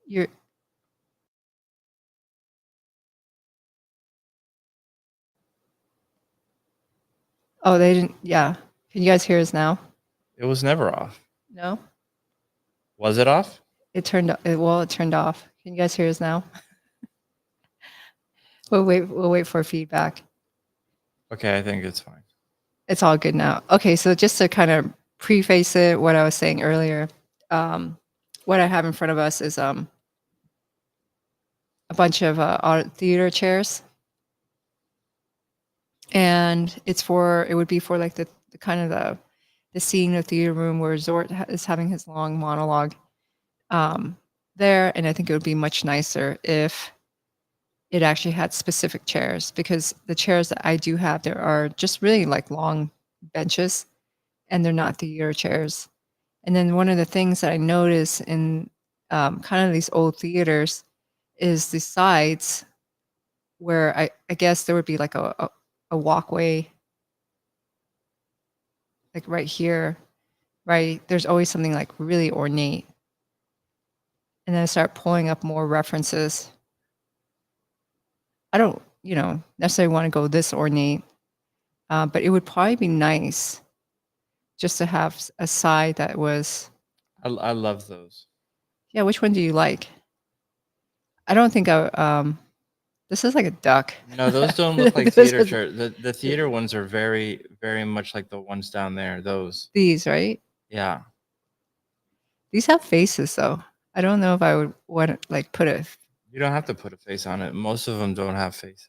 You're Oh, they didn't. Yeah. Can you guys hear us now? It was never off. No? Was it off? It turned off. Can you guys hear us now? We'll wait for feedback. Okay, I think it's fine. It's all good now. Okay, so just to kind of preface it, what I was saying earlier, what I have in front of us is a bunch of art theater chairs, and it would be for like the kind of the scene of the theater room where Zort is having his long monologue there, and I think it would be much nicer if it actually had specific chairs, because the chairs that I do have there are just really like long benches, and they're not theater chairs. And then one of the things that I notice in kind of these old theaters is the sides where I guess there would be like a walkway, like right here, right? There's always something like really ornate. And then I start pulling up more references. I don't, necessarily want to go this ornate, but it would probably be nice just to have a side that was. I love those. Yeah, which one do you like? I don't think this is like a duck. No, those don't look like theater chairs. The theater ones are very, very much like the ones down there. Those. These, right? Yeah. These have faces, though. I don't know if I would want to like put a. You don't have to put a face on it. Most of them don't have faces.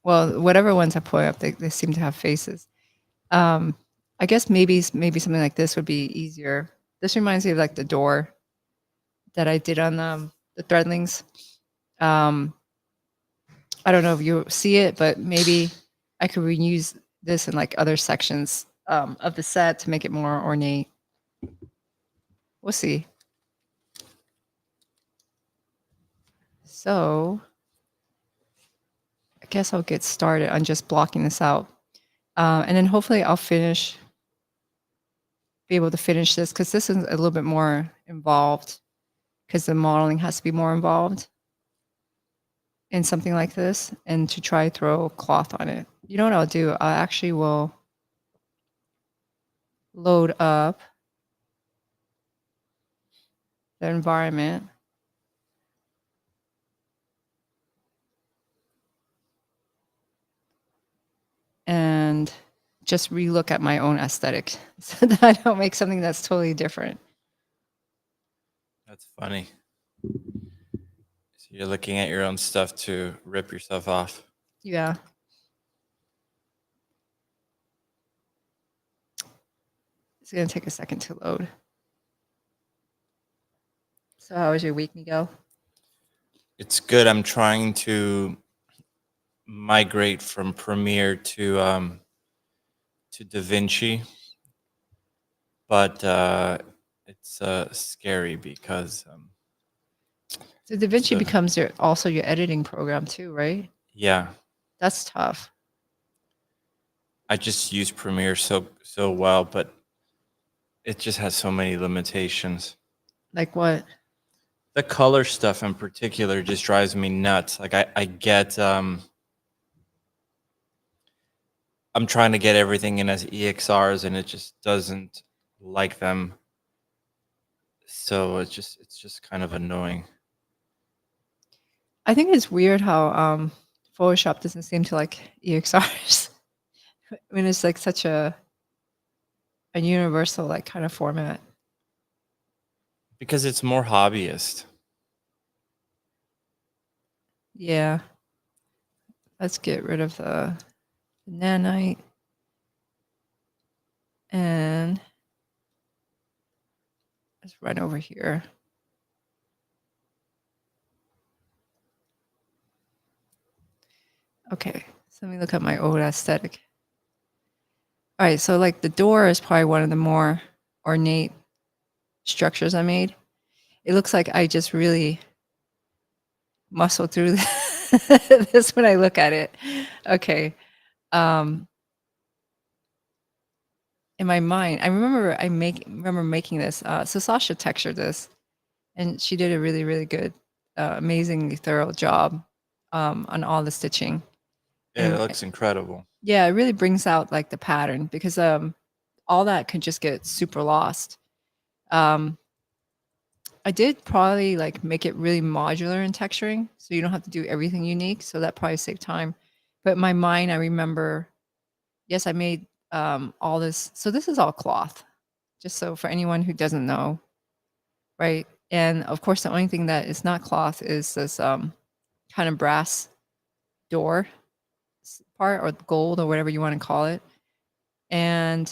Well, whatever ones I put up, they seem to have faces. I guess maybe something like this would be easier. This reminds me of like the door that I did on the Threadlings. I don't know if you see it, but maybe I could reuse this in like other sections of the set to make it more ornate. We'll see. So I guess I'll get started on just blocking this out. And then hopefully I'll be able to finish this, because this is a little bit more involved, because the modeling has to be more involved in something like this, and to try throw cloth on it. You know what I'll do? I actually will load up the environment. And just relook at my own aesthetic so that I don't make something that's totally different. That's funny. So you're looking at your own stuff to rip yourself off. Yeah. It's going to take a second to load. So how was your week, Miguel? It's good. I'm trying to migrate from Premiere to DaVinci, but it's scary because so DaVinci becomes also your editing program too, right? Yeah. That's tough. I just use Premiere so well, but it just has so many limitations. Like what? The color stuff in particular just drives me nuts. Like I get I'm trying to get everything in as EXRs and it just doesn't like them. So it's just kind of annoying. I think it's weird how Photoshop doesn't seem to like EXRs. I mean, it's like such a universal like kind of format. Because it's more hobbyist. Yeah. Let's get rid of the nanite. And let's run over here. Okay, so let me look at my old aesthetic. All right, so like the door is probably one of the more ornate structures I made. It looks like I just really muscled through this when I look at it. Okay. In my mind, I remember remember making this. So Sasha textured this, and she did a really, really good, amazingly thorough job on all the stitching. Yeah, And it looks incredible. yeah, it really brings out like the pattern because all that could just get super lost. Um, I did probably like make it really modular in texturing, so you don't have to do everything unique. So that probably saved time. But in my mind, I remember, yes, I made all this. So this is all cloth, just so for anyone who doesn't know, right? And of course, the only thing that is not cloth is this kind of brass door part or gold or whatever you want to call it. And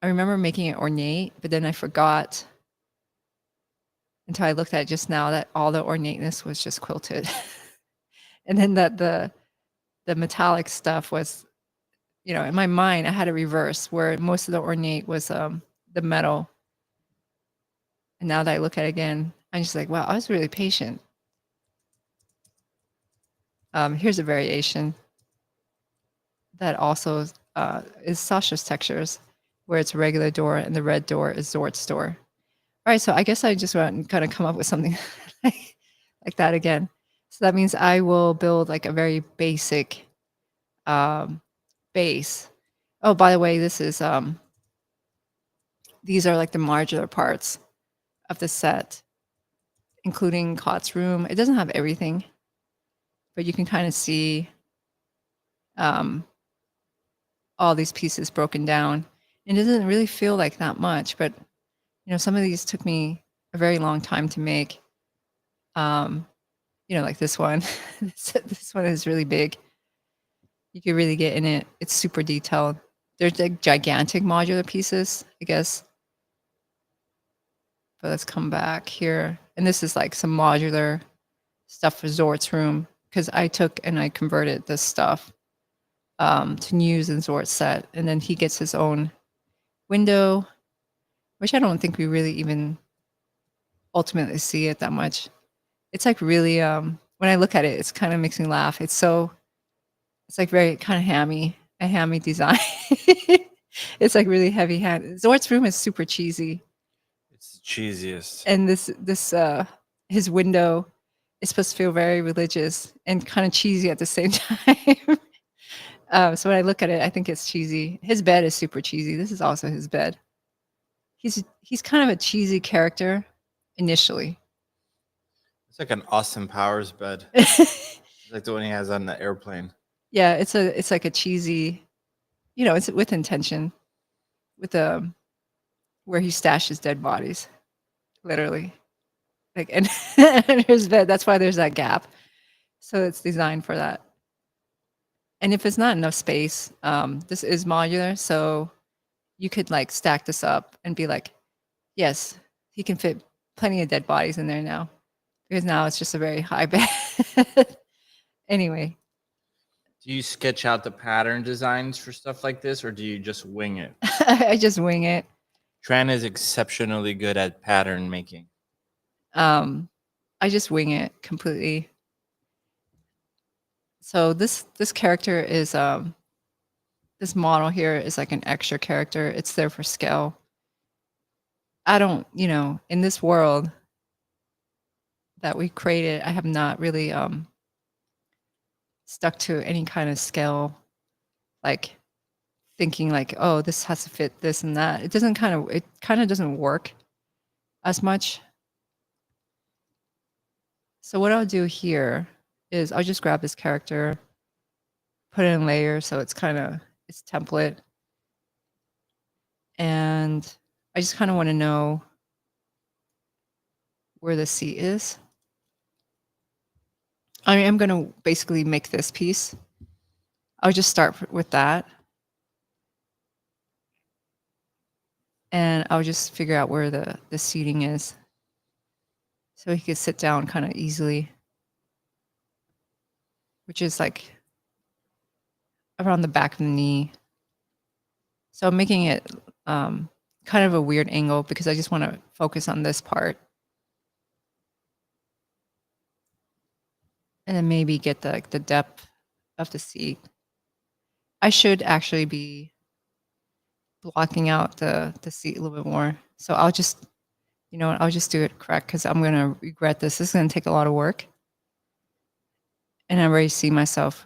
I remember making it ornate, but then I forgot until I looked at it just now that all the ornateness was just quilted. And then that the metallic stuff was, in my mind I had a reverse where most of the ornate was the metal. And now that I look at it again, I'm just like, wow, I was really patient. Here's a variation that also is Sasha's textures, where it's a regular door and the red door is Zort's door. All right, so I guess I just went and kind of come up with something like that again. So that means I will build like a very basic base. Oh, by the way, this is these are like the modular parts of the set, including Cot's room. It doesn't have everything, but you can kind of see all these pieces broken down. It doesn't really feel like that much, but some of these took me a very long time to make. Like this one. This one is really big. You could really get in it. It's super detailed. There's like gigantic modular pieces, I guess. But let's come back here. And this is like some modular stuff for Zort's room because I took and I converted this stuff to use in Zort's set. And then he gets his own window, which I don't think we really even ultimately see it that much. It's like really, when I look at it, it's kind of makes me laugh. It's like very kind of a hammy design. It's like really heavy handed. Zort's room is super cheesy. It's the cheesiest. And this his window is supposed to feel very religious and kind of cheesy at the same time. So when I look at it, I think it's cheesy. His bed is super cheesy. This is also his bed. He's kind of a cheesy character initially. It's like an Austin Powers bed. It's like the one he has on the airplane. Yeah, it's like a cheesy, it's with intention, with where he stashes dead bodies, literally. Like and, and his bed. That's why there's that gap. So it's designed for that. And if it's not enough space, this is modular, so you could like stack this up and be like, yes, he can fit plenty of dead bodies in there now, because now it's just a very high bed. Anyway, Do you sketch out the pattern designs for stuff like this, or do you just wing it? I just wing it. Tran is exceptionally good at pattern making. I just wing it completely. So this character is this model here is like an extra character. It's there for scale. I don't, in this world that we created, I have not really stuck to any kind of scale, like thinking like, oh, this has to fit this and that. It kind of doesn't work as much. So what I'll do here is I'll just grab this character, put it in layer so it's template. And I just kind of want to know where the seat is. I mean, I'm going to basically make this piece. I'll just start with that. And I'll just figure out where the seating is, so he could sit down kind of easily, which is like around the back of the knee. So I'm making it kind of a weird angle because I just want to focus on this part. And then maybe get the depth of the seat. I should actually be blocking out the seat a little bit more. So I'll just you know what, I'll just do it correct because I'm going to regret this. This is going to take a lot of work. And I already see myself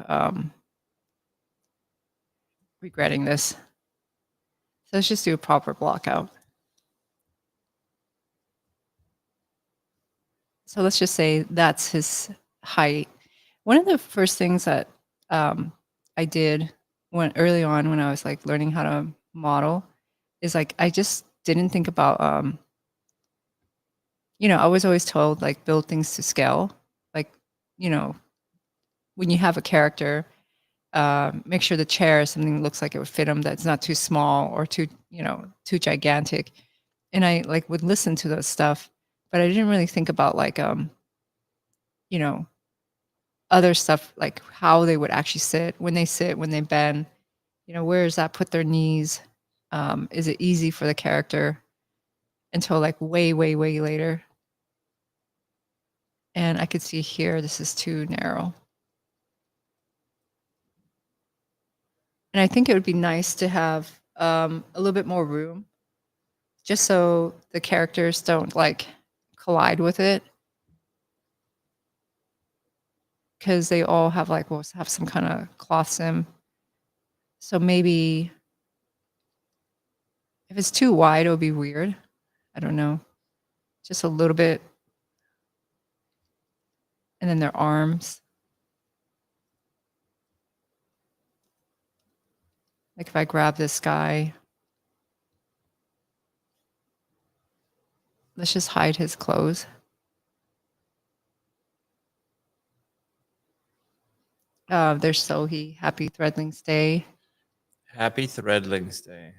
regretting this. So let's just do a proper block out. So let's just say that's his height. One of the first things that I did when early on when I was like learning how to model is like I just didn't think about you know, I was always told like build things to scale. Like, you know, when you have a character, make sure the chair is something that looks like it would fit them, that's not too small or too, you know, too gigantic. And I like would listen to those stuff, but I didn't really think about like you know, other stuff like how they would actually sit, when they bend, you know, where does that put their knees? Is it easy for the character until like way, way, way later? And I could see here, this is too narrow. And I think it would be nice to have a little bit more room just so the characters don't like collide with it. Because they all have like, will have some kind of cloth sim. So maybe if it's too wide, it would be weird. I don't know. Just a little bit. And then their arms. Like if I grab this guy, let's just hide his clothes. There's Sohi. Happy Threadlings Day. Happy Threadlings Day.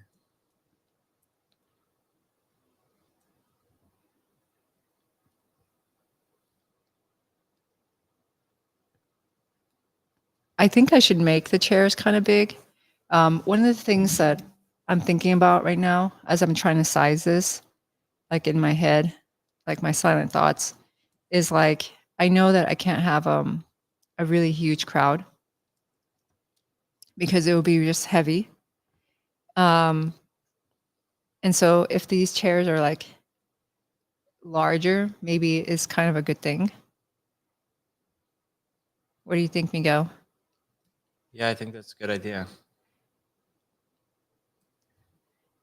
I think I should make the chairs kind of big. One of the things that I'm thinking about right now as I'm trying to size this, like in my head, like my silent thoughts, is like I know that I can't have a really huge crowd because it will be just heavy. And so if these chairs are like larger, maybe it's kind of a good thing. What do you think, Miguel? Yeah, I think that's a good idea.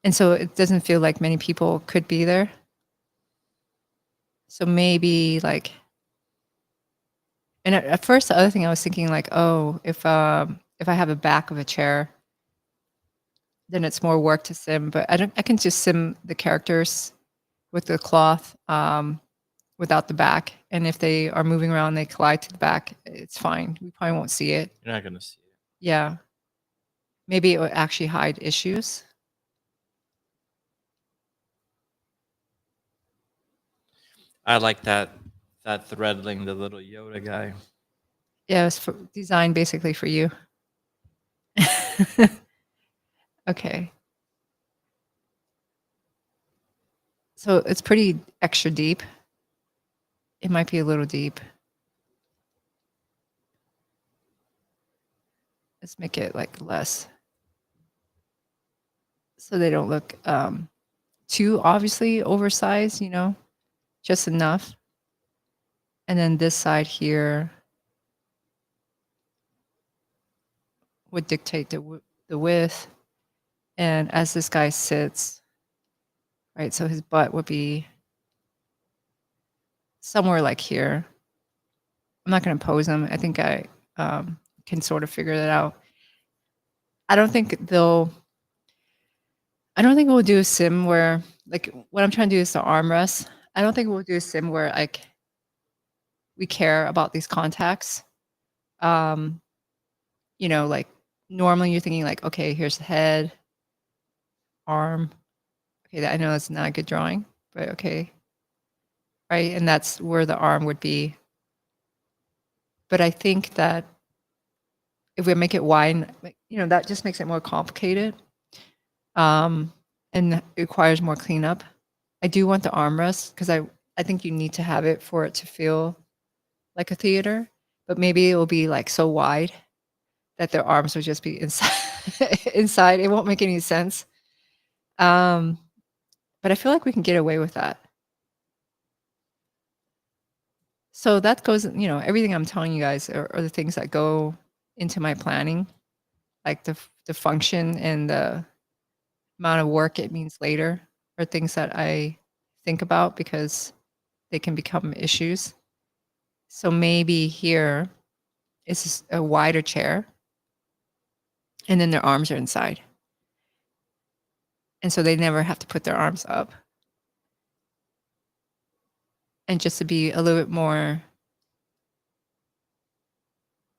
And so it doesn't feel like many people could be there. So maybe like, and at first the other thing I was thinking like, oh, if I have a back of a chair, then it's more work to sim. But I can just sim the characters with the cloth without the back. And if they are moving around, they collide to the back. It's fine. We probably won't see it. You're not gonna see it. Yeah. Maybe it will actually hide issues. I like that Threadling, the little Yoda guy. Yeah, it's designed basically for you. Okay. So it's pretty extra deep. It might be a little deep. Let's make it like less. So they don't look too obviously oversized, you know, just enough. And then this side here would dictate the width. And as this guy sits, right, so his butt would be somewhere like here. I'm not going to pose him. I think I can sort of figure that out. I don't think we'll do a sim where, like, what I'm trying to do is the armrest. I don't think we'll do a sim where, like, we care about these contacts. You know, like, normally you're thinking, like, okay, here's the head, arm. Okay, I know that's not a good drawing, but okay. Right, and that's where the arm would be. But I think that if we make it wide, you know, that just makes it more complicated. And it requires more cleanup. I do want the armrest because I think you need to have it for it to feel like a theater, but maybe it will be like so wide that their arms will just be inside. inside. It won't make any sense. But I feel like we can get away with that. So that goes, everything I'm telling you guys are the things that go into my planning, like the function and the amount of work it means later, are things that I think about because they can become issues. So maybe here is a wider chair, and then their arms are inside. And so they never have to put their arms up. And just to be a little bit more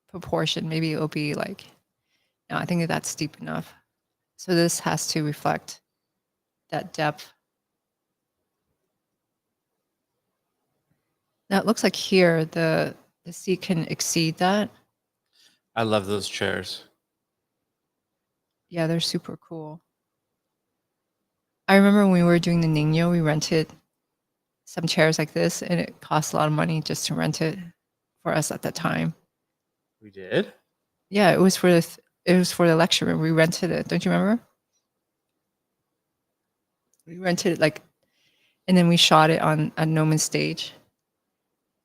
proportion, maybe it'll be like, no, I think that's deep enough. So this has to reflect that depth. Now it looks like here the seat can exceed that. I love those chairs. Yeah, they're super cool. I remember when we were doing the Nino, we rented some chairs like this, and it cost a lot of money just to rent it for us at that time. We did? Yeah, it was for the lecture room. We rented it. Don't you remember? We rented it and then we shot it on a Gnomon stage.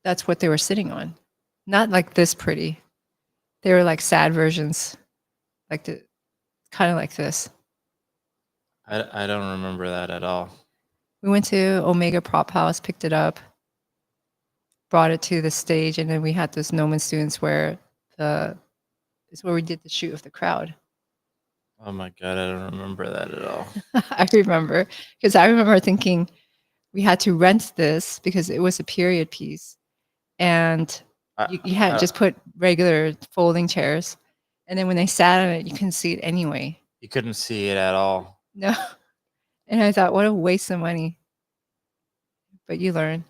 That's what they were sitting on. Not like this pretty. They were like sad versions, kind of like this. I don't remember that at all. We went to Omega Prop House, picked it up, brought it to the stage, and then we had those Gnomon students where it's where we did the shoot of the crowd. Oh my God, I don't remember that at all. I remember, because I remember thinking we had to rent this because it was a period piece, and you had just put regular folding chairs, and then when they sat on it, you couldn't see it anyway. You couldn't see it at all. No, and I thought, what a waste of money. But you learn.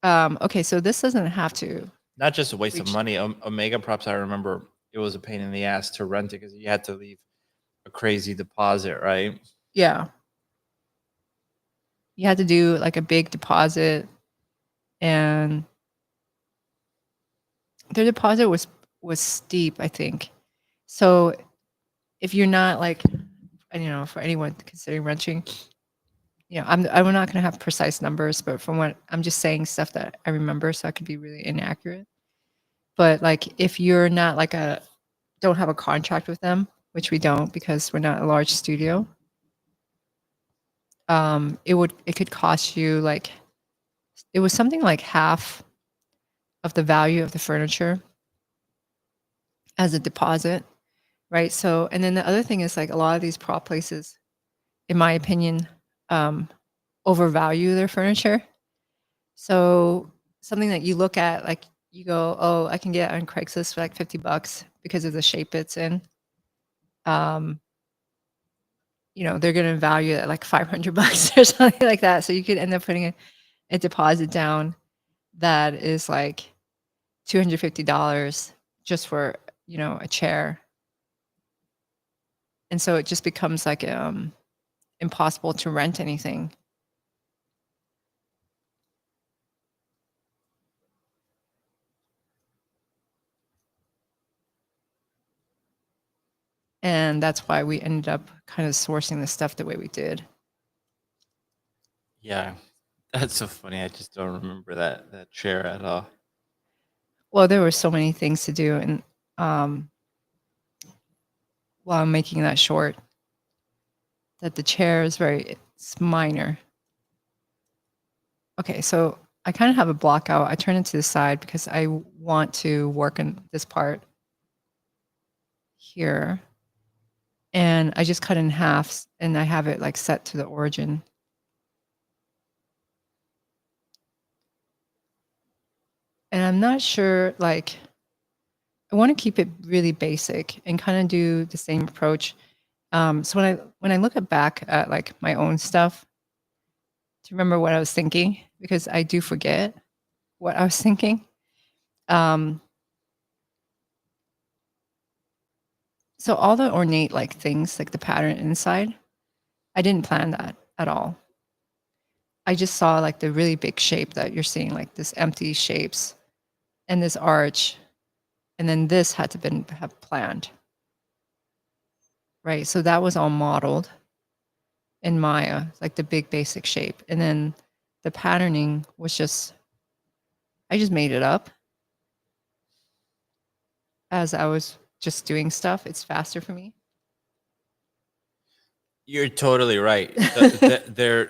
Okay, so this doesn't have to. Not just a waste of money. Omega Props, I remember it was a pain in the ass to rent it because you had to leave a crazy deposit, right? Yeah. You had to do like a big deposit, and their deposit was steep, I think. So if you're not like, for anyone considering renting, I'm not going to have precise numbers, but from what I'm just saying stuff that I remember, so I could be really inaccurate. But like, if you're not don't have a contract with them, which we don't because we're not a large studio, it could cost you it was something like half of the value of the furniture as a deposit, right? So, and then the other thing is like a lot of these prop places, in my opinion, overvalue their furniture. So something that you look at, like you go, oh, I can get it on Craigslist for like $50 because of the shape it's in. They're going to value it at like $500 or something like that. So you could end up putting a deposit down that is like $250 just for, a chair. And so it just becomes like impossible to rent anything. And that's why we ended up kind of sourcing the stuff the way we did. Yeah, that's so funny. I just don't remember that chair at all. Well, there were so many things to do, and while I'm making that short, that the chair is it's minor. Okay, so I kind of have a block out. I turn it to the side because I want to work on this part here. And I just cut in half, and I have it like set to the origin. And I'm not sure, I want to keep it really basic and kind of do the same approach. So when I look back at like my own stuff to remember what I was thinking, because I do forget what I was thinking. So all the ornate things, like the pattern inside, I didn't plan that at all. I just saw the really big shape that you're seeing, like this empty shapes and this arch. And then this had to have planned. Right. So that was all modeled in Maya, like the big basic shape. And then the patterning was just, I just made it up as I was just doing stuff. It's faster for me. You're totally right. They're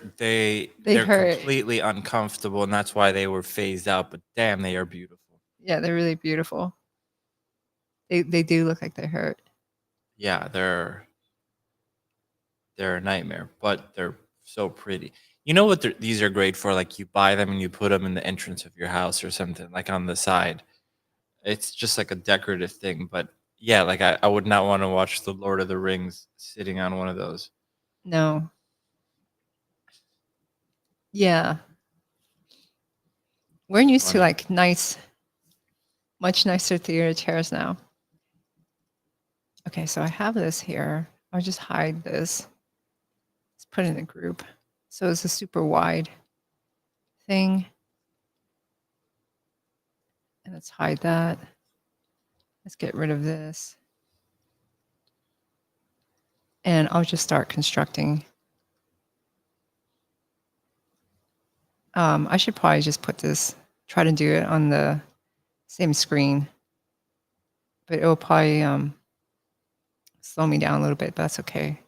hurt. completely uncomfortable, and that's why they were phased out. But damn, they are beautiful. Yeah, they're really beautiful. They do look like they hurt. Yeah, they're a nightmare, but they're so pretty. You know what these are great for? Like you buy them and you put them in the entrance of your house or something, like on the side. It's just like a decorative thing. But yeah, like I would not want to watch the Lord of the Rings sitting on one of those. No. Yeah. We're used to Funny. like nice, much nicer theater chairs now. Okay, so I have this here. I'll just hide this. Let's put it in a group. So it's a super wide thing. And let's hide that. Let's get rid of this. And I'll just start constructing. I should probably just put this, try to do it on the same screen. But it will probably slow me down a little bit, but that's okay.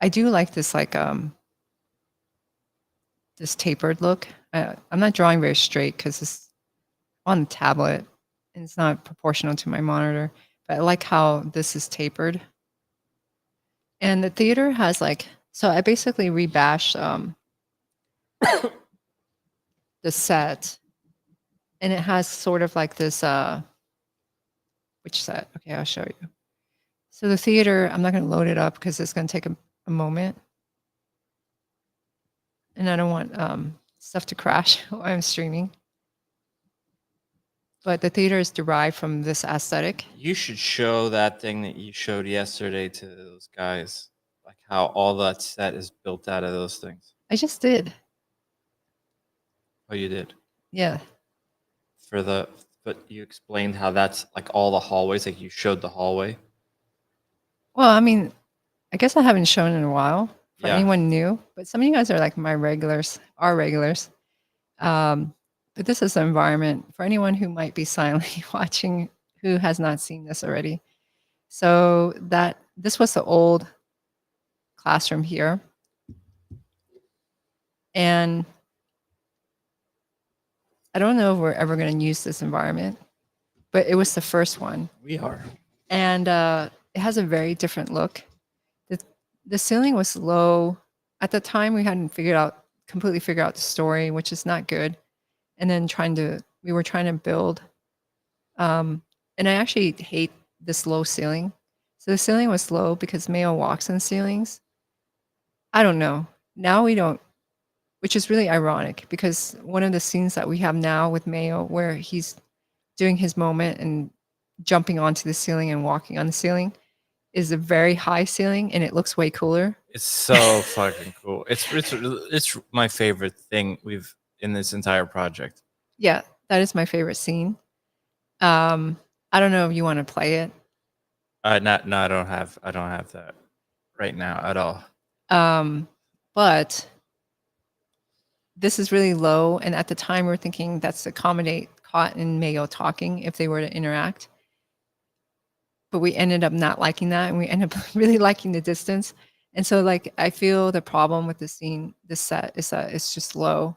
I do like this this tapered look. I'm not drawing very straight because it's on the tablet and it's not proportional to my monitor. But I like how this is tapered. And the theater has so I basically rebashed the set, and it has sort of like this which set? Okay, I'll show you. So the theater, I'm not going to load it up because it's going to take a moment. And I don't want stuff to crash while I'm streaming. But the theater is derived from this aesthetic. You should show that thing that you showed yesterday to those guys, like how all that set is built out of those things. I just did. Oh, you did? Yeah. But you explained how that's like all the hallways, like you showed the hallway. Well, I mean, I guess I haven't shown in a while for Yeah. anyone new, but some of you guys are like my regulars, our regulars. But this is the environment for anyone who might be silently watching who has not seen this already. So this was the old classroom here. And I don't know if we're ever going to use this environment, but it was the first one. We are. And it has a very different look. The ceiling was low. At the time, we hadn't completely figured out the story, which is not good. And then we were trying to build. And I actually hate this low ceiling. So the ceiling was low because Mayo walks on ceilings. I don't know. Now we don't, which is really ironic because one of the scenes that we have now with Mayo where he's doing his moment and jumping onto the ceiling and walking on the ceiling is a very high ceiling and it looks way cooler. It's so fucking cool. It's my favorite thing we've in this entire project. Yeah, that is my favorite scene. I don't know if you want to play it. No, I don't have that right now at all. But this is really low, and at the time we we're thinking that's to accommodate Cot and Mayo talking if they were to interact. But we ended up not liking that, and we ended up really liking the distance. And so, I feel the problem with this set is that it's just low,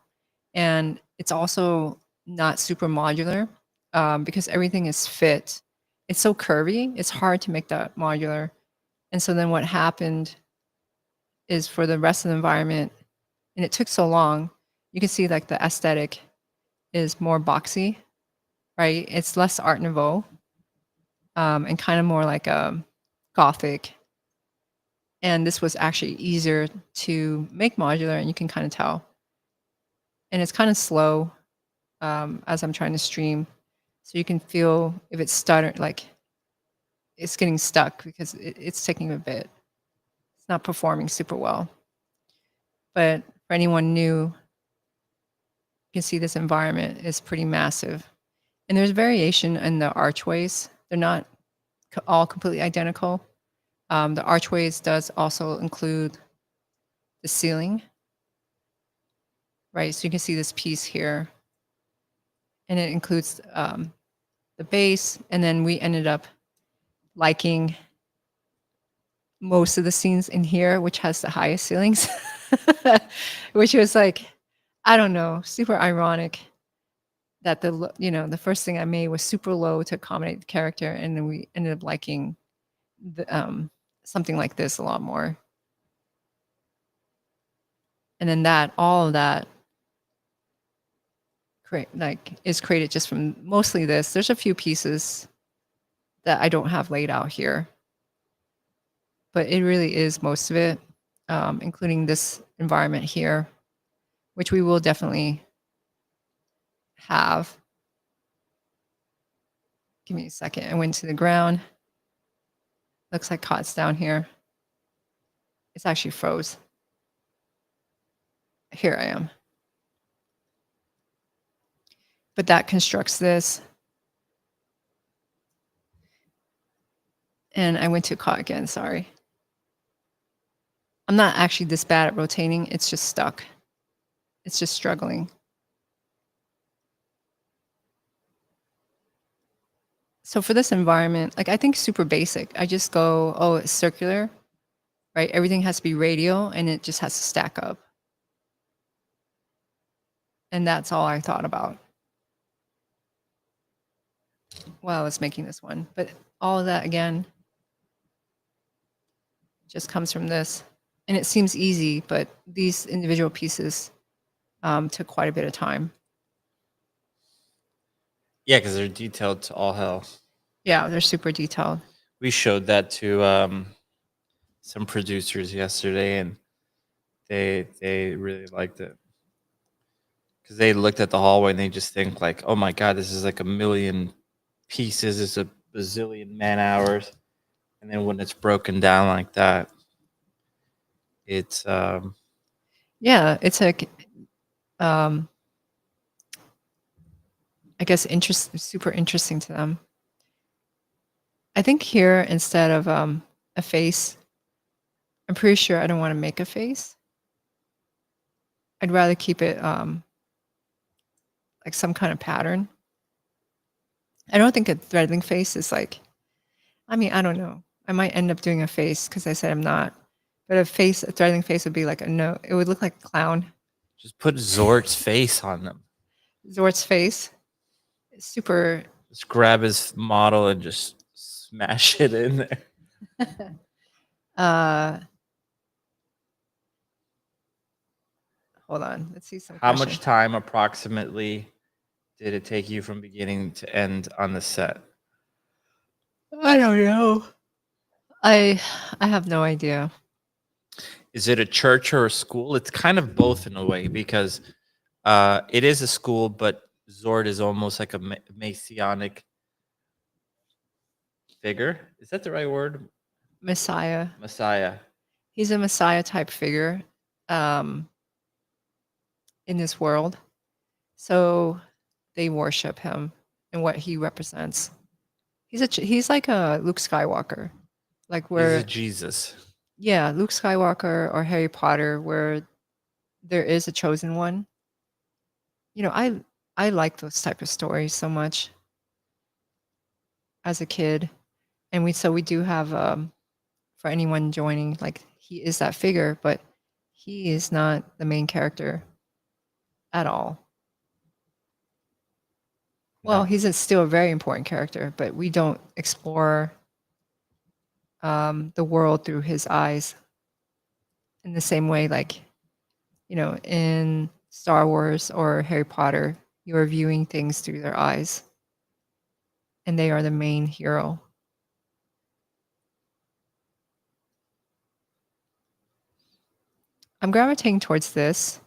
and it's also not super modular because everything is fit. It's so curvy; it's hard to make that modular. And so then what happened is for the rest of the environment, and it took so long. You can see the aesthetic is more boxy, right? It's less Art Nouveau and kind of more like Gothic. And this was actually easier to make modular, and you can kind of tell. And it's kind of slow as I'm trying to stream. So you can feel if it's stuttering, it's getting stuck because it's taking a bit. It's not performing super well. But for anyone new, you can see this environment is pretty massive. And there's variation in the archways. They're not all completely identical. The archways does also include the ceiling. right? So you can see this piece here, and it includes the base, and then we ended up liking most of the scenes in here, which has the highest ceilings, which was like, I don't know, super ironic that the first thing I made was super low to accommodate the character, and then we ended up liking something like this a lot more. And then all of that is created just from mostly this. There's a few pieces that I don't have laid out here, but it really is most of it, including this environment here, which we will definitely have. Give me a second. I went to the ground. Looks like Cot's down here. It's actually froze. Here I am. But that constructs this. And I went to Cot again, sorry. I'm not actually this bad at rotating. It's just stuck. It's just struggling. So for this environment, like I think super basic. I just go, oh, it's circular, right? Everything has to be radial and it just has to stack up. And that's all I thought about while I was making this one. But all of that, again, just comes from this. And it seems easy, but these individual pieces took quite a bit of time. Yeah, because they're detailed to all hell. Yeah, they're super detailed. We showed that to some producers yesterday, and they really liked it because they looked at the hallway and they just think like, oh my god, this is like a million pieces, it's a bazillion man hours, and then when it's broken down like that, it's yeah, it's like I guess super interesting to them. I think here, instead of a face, I'm pretty sure I don't want to make a face. I'd rather keep it like some kind of pattern. I don't think a threadling face is like, I mean, I don't know. I might end up doing a face because I said I'm not. But a threadling face would be like it would look like a clown. just put Zort's face on them. Zort's face. Super. Just grab his model and just smash it in there. Hold on. Let's see some. How much time approximately did it take you from beginning to end on the set? I don't know. I have no idea. Is it a church or a school? It's kind of both in a way because it is a school, but Zord is almost like a messianic figure. Is that the right word? Messiah. He's a Messiah type figure in this world. So they worship him and what he represents. He's like a Luke Skywalker. Like where he's a Jesus. Yeah, Luke Skywalker or Harry Potter, where there is a chosen one. You know, I like those type of stories so much as a kid. And we do have for anyone joining, like he is that figure, but he is not the main character at all. Well, he's still a very important character, but we don't explore the world through his eyes in the same way, like, you know, in Star Wars or Harry Potter, you are viewing things through their eyes, and they are the main hero. I'm gravitating towards this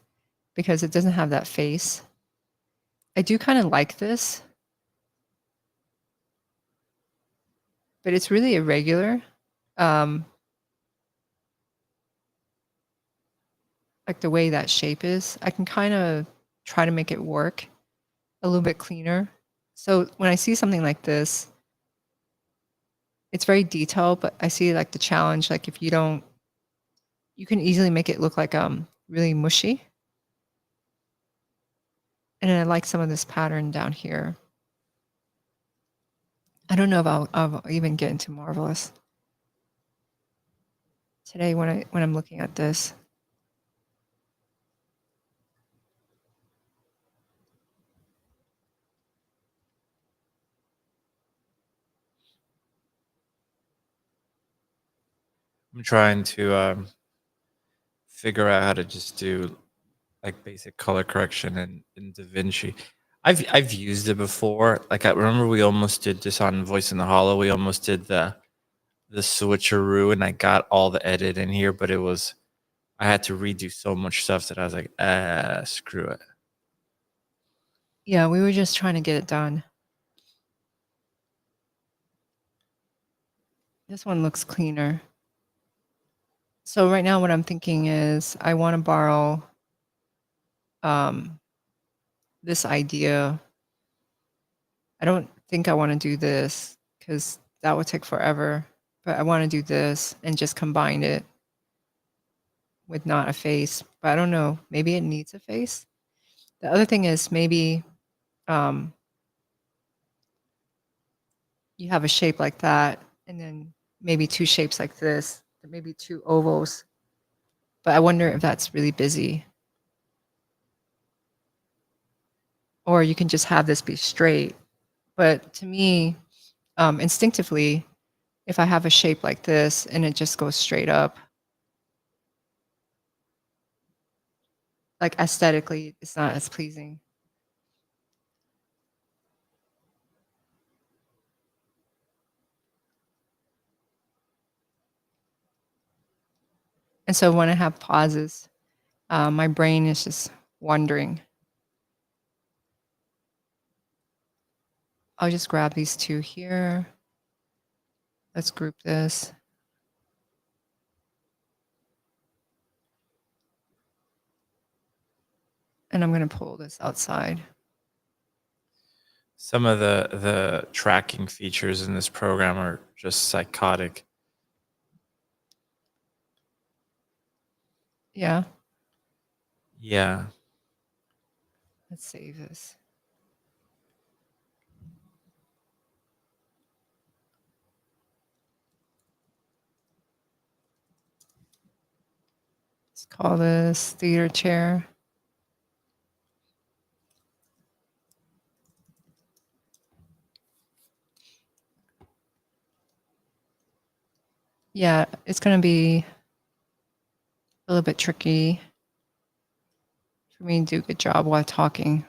because it doesn't have that face. I do kind of like this, but it's really irregular. Like the way that shape is, I can kind of try to make it work a little bit cleaner. So when I see something like this, it's very detailed, but I see like the challenge, like if you don't, you can easily make it look like really mushy. And I like some of this pattern down here. I don't know if I'll even get into Marvelous today when I'm looking at this. I'm trying to figure out how to just do like basic color correction in DaVinci. I've used it before. Like I remember we almost did this on Voice in the Hollow. We almost did the switcheroo, and I got all the edit in here, but I had to redo so much stuff that I was like, screw it. Yeah, we were just trying to get it done. This one looks cleaner. So right now what I'm thinking is I want to borrow this idea. I don't think I want to do this because that would take forever, but I want to do this and just combine it with not a face. But I don't know, maybe it needs a face. The other thing is maybe you have a shape like that and then maybe two shapes like this, maybe two ovals. But I wonder if that's really busy. Or you can just have this be straight. But to me, instinctively, if I have a shape like this and it just goes straight up, like aesthetically, it's not as pleasing. And so when I have pauses, my brain is just wandering. I'll just grab these two here. Let's group this. And I'm going to pull this outside. Some of the tracking features in this program are just psychotic. Yeah. Yeah. Let's save this. Let's call this theater chair. Yeah, it's going to be a little bit tricky for me to do a good job while talking.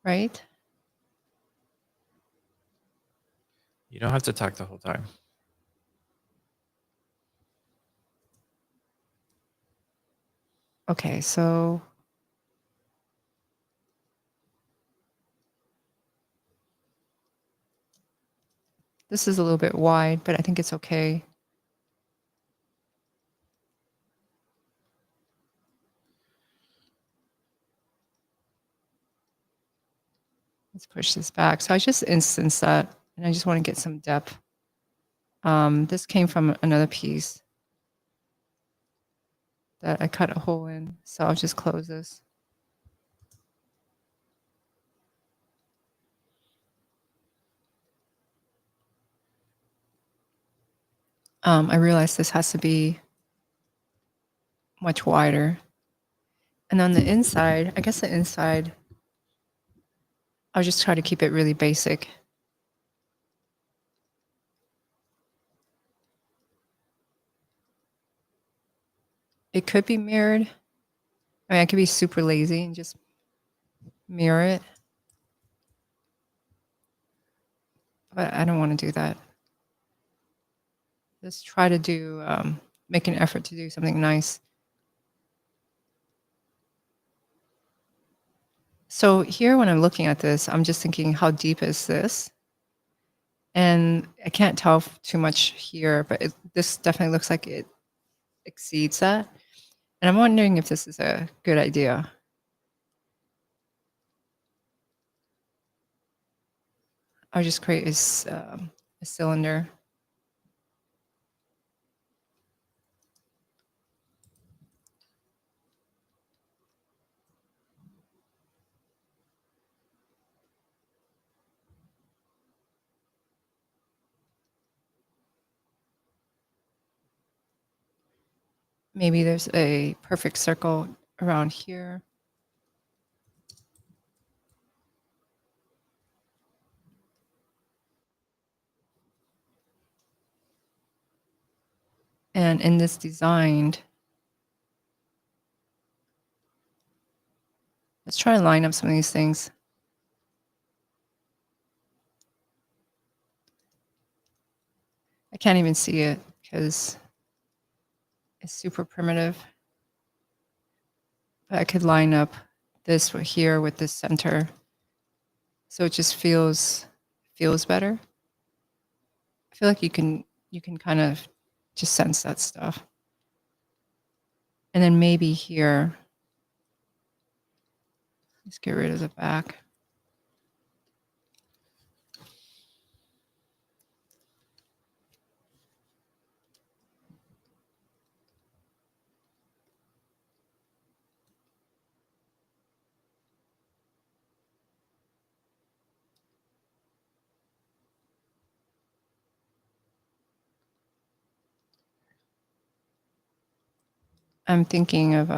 Right? You don't have to talk the whole time. Okay, so this is a little bit wide, but I think it's okay. Let's push this back. So I just instanced that, and I just want to get some depth. This came from another piece that I cut a hole in, so I'll just close this. I realize this has to be much wider. And on the inside, I guess the inside, I'll just try to keep it really basic. It could be mirrored. I mean, I could be super lazy and just mirror it. But I don't want to do that. Just try to do, make an effort to do something nice. So here, when I'm looking at this, I'm just thinking, how deep is this? And I can't tell too much here, but this definitely looks like it exceeds that. And I'm wondering if this is a good idea. I'll just create a cylinder. maybe there's a perfect circle around here. And in this design, let's try to line up some of these things. I can't even see it because it's super primitive. But I could line up this right here with this center. So it just feels better. I feel like you can kind of just sense that stuff. And then maybe here, let's get rid of the back. I'm thinking of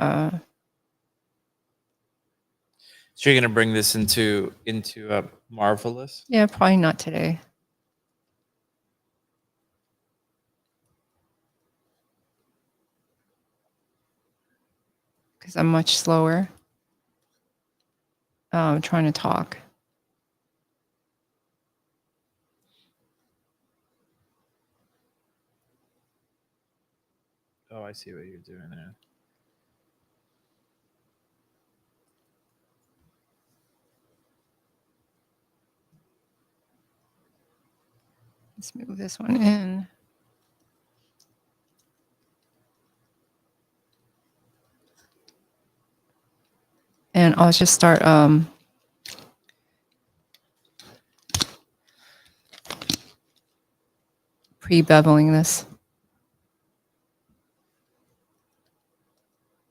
So you're gonna bring this into Marvelous? yeah, probably not today. Because I'm much slower trying to talk. Oh, I see what you're doing there. Let's move this one in. And I'll just start pre-beveling this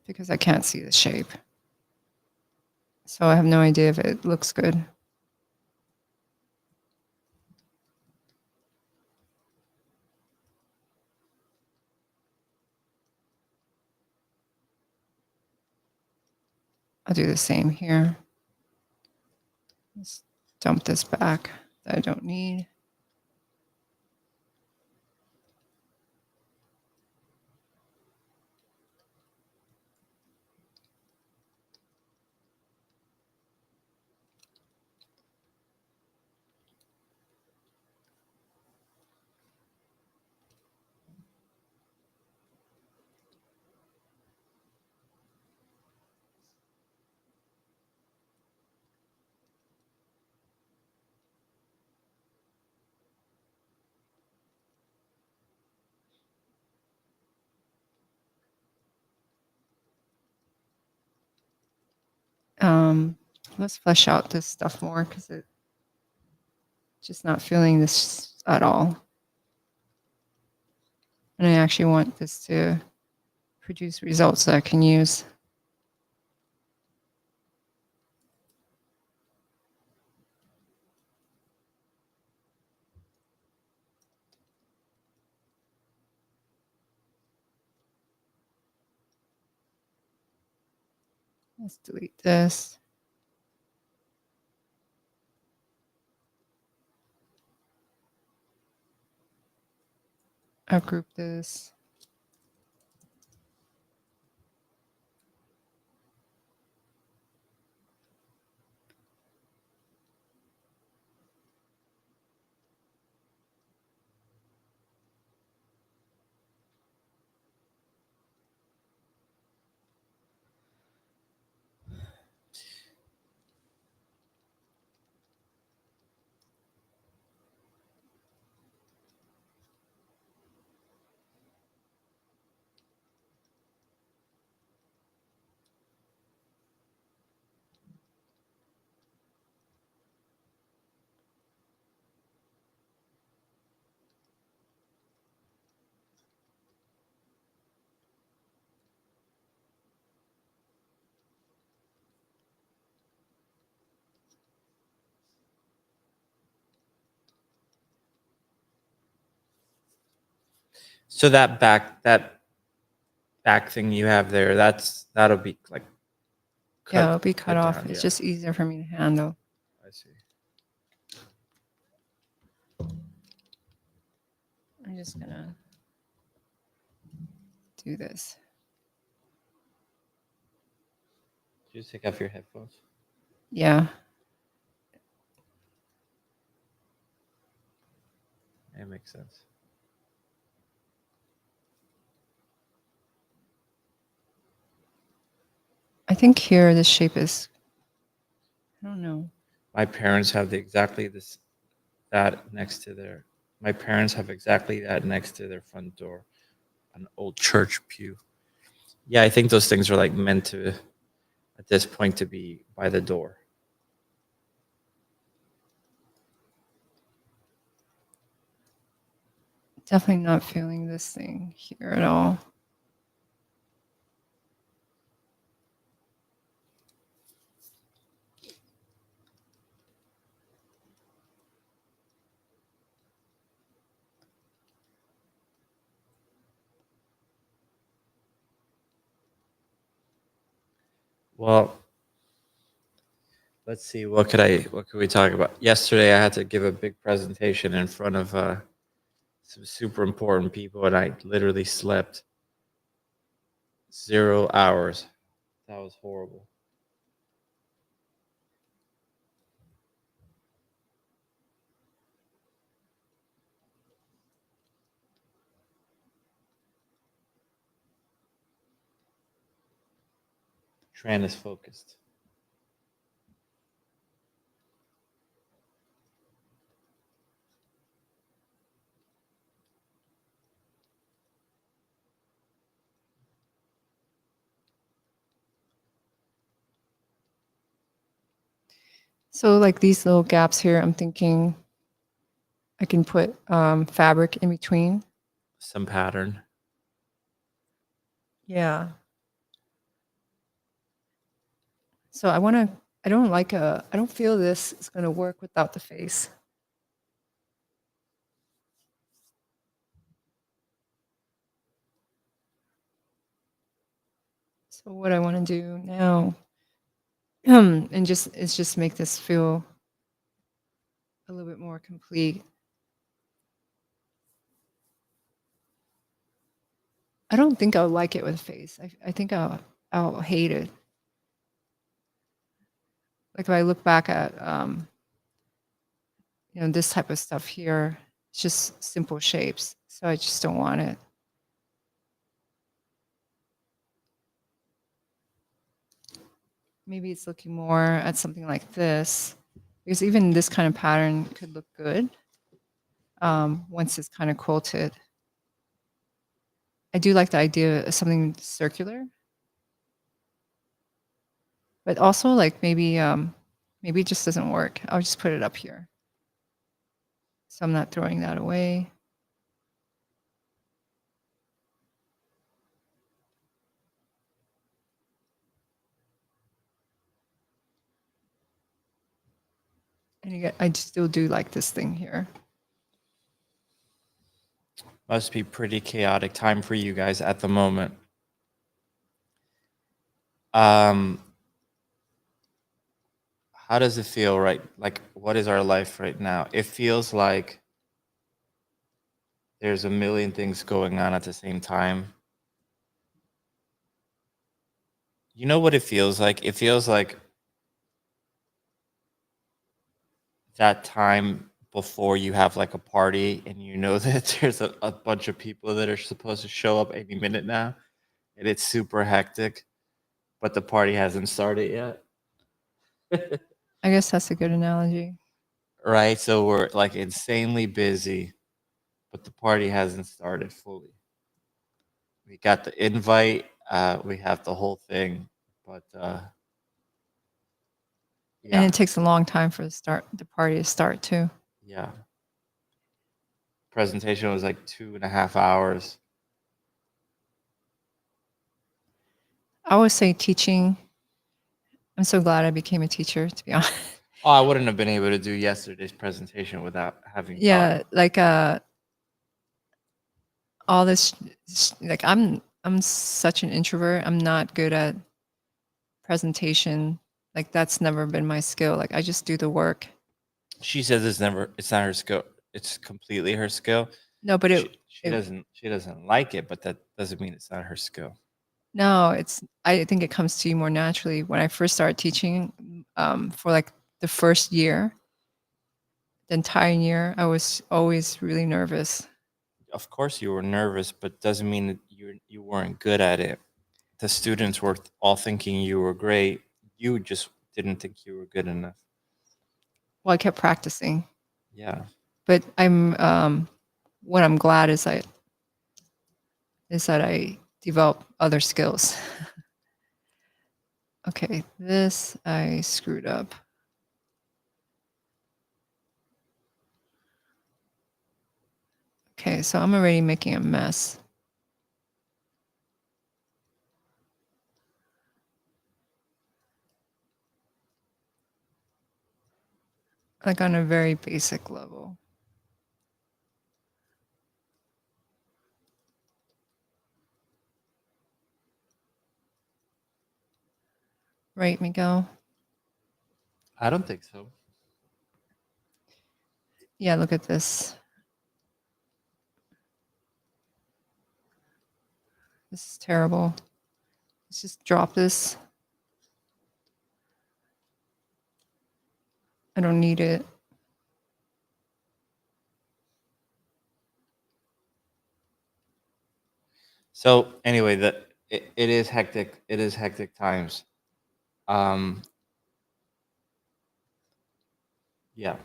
because I can't see the shape. So I have no idea if it looks good. I'll do the same here. Let's dump this back that I don't need. Let's flesh out this stuff more because it's just not feeling this at all. And I actually want this to produce results that I can use. Let's delete this. I'll group this. So that back thing you have there, that'll be like Yeah, it'll be cut off. down, It's yeah. just easier for me to handle. I see. I'm just gonna do this. Did you just take off your headphones? Yeah. That makes sense. I think here this shape is, I don't know. My parents have exactly that next to their. My parents have exactly that next to their front door, an old church pew. Yeah, I think those things are like meant to, at this point, to be by the door. Definitely not feeling this thing here at all. Well, let's see. What could we talk about? Yesterday, I had to give a big presentation in front of some super important people, and I literally slept 0 hours. That was horrible. Tran is focused. So like these little gaps here, I'm thinking I can put fabric in between. Some pattern. Yeah. So I don't feel this is going to work without the face. So what I want to do now and just make this feel a little bit more complete. I don't think I'll like it with face. I think I'll hate it. Like if I look back at this type of stuff here, it's just simple shapes. So I just don't want it. Maybe it's looking more at something like this, because even this kind of pattern could look good once it's kind of quilted. I do like the idea of something circular, but also like maybe it just doesn't work. I'll just put it up here, so I'm not throwing that away. And again, I still do like this thing here. Must be pretty chaotic time for you guys at the moment. How does it feel, right? Like, what is our life right now? It feels like there's a million things going on at the same time. You know what it feels like? It feels like that time before you have like a party and you know that there's a bunch of people that are supposed to show up any minute now, and it's super hectic, but the party hasn't started yet. I guess that's a good analogy. Right? So we're like insanely busy, but the party hasn't started fully. We got the invite, we have the whole thing, but And yeah, it takes a long time for the party to start too. yeah. Presentation was like 2.5 hours. I always say teaching. I'm so glad I became a teacher, to be honest. Oh, I wouldn't have been able to do yesterday's presentation without having taught. Yeah, like all this, like I'm I'm such an introvert. I'm not good at presentation. Like that's never been my skill. Like I just do the work. She says it's not her skill. It's completely her skill. No, but She doesn't like it, but that doesn't mean it's not her skill. no, I think it comes to you more naturally. When I first started teaching, for like the first year, the entire year, I was always really nervous. Of course, you were nervous, but doesn't mean that you weren't good at it. The students were all thinking you were great. You just didn't think you were good enough. Well, I kept practicing, Yeah. but what I'm glad is that I developed other skills. Okay, this I screwed up. Okay, so I'm already making a mess. Like on a very basic level. Right, Miguel? I don't think so. Yeah, look at this. This is terrible. Let's just drop this. I don't need it. So anyway, it is hectic. It is hectic times. Yeah.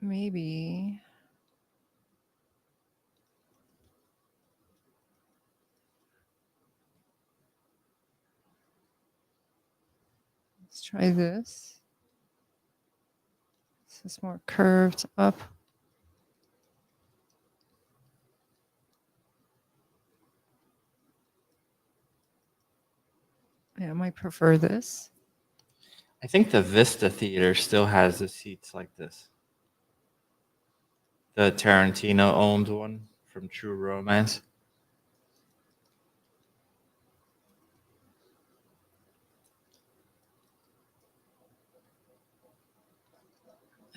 Maybe. Let's try this. This is more curved up. Yeah, I might prefer this. I think the Vista Theater still has the seats like this. The Tarantino owned one from True Romance.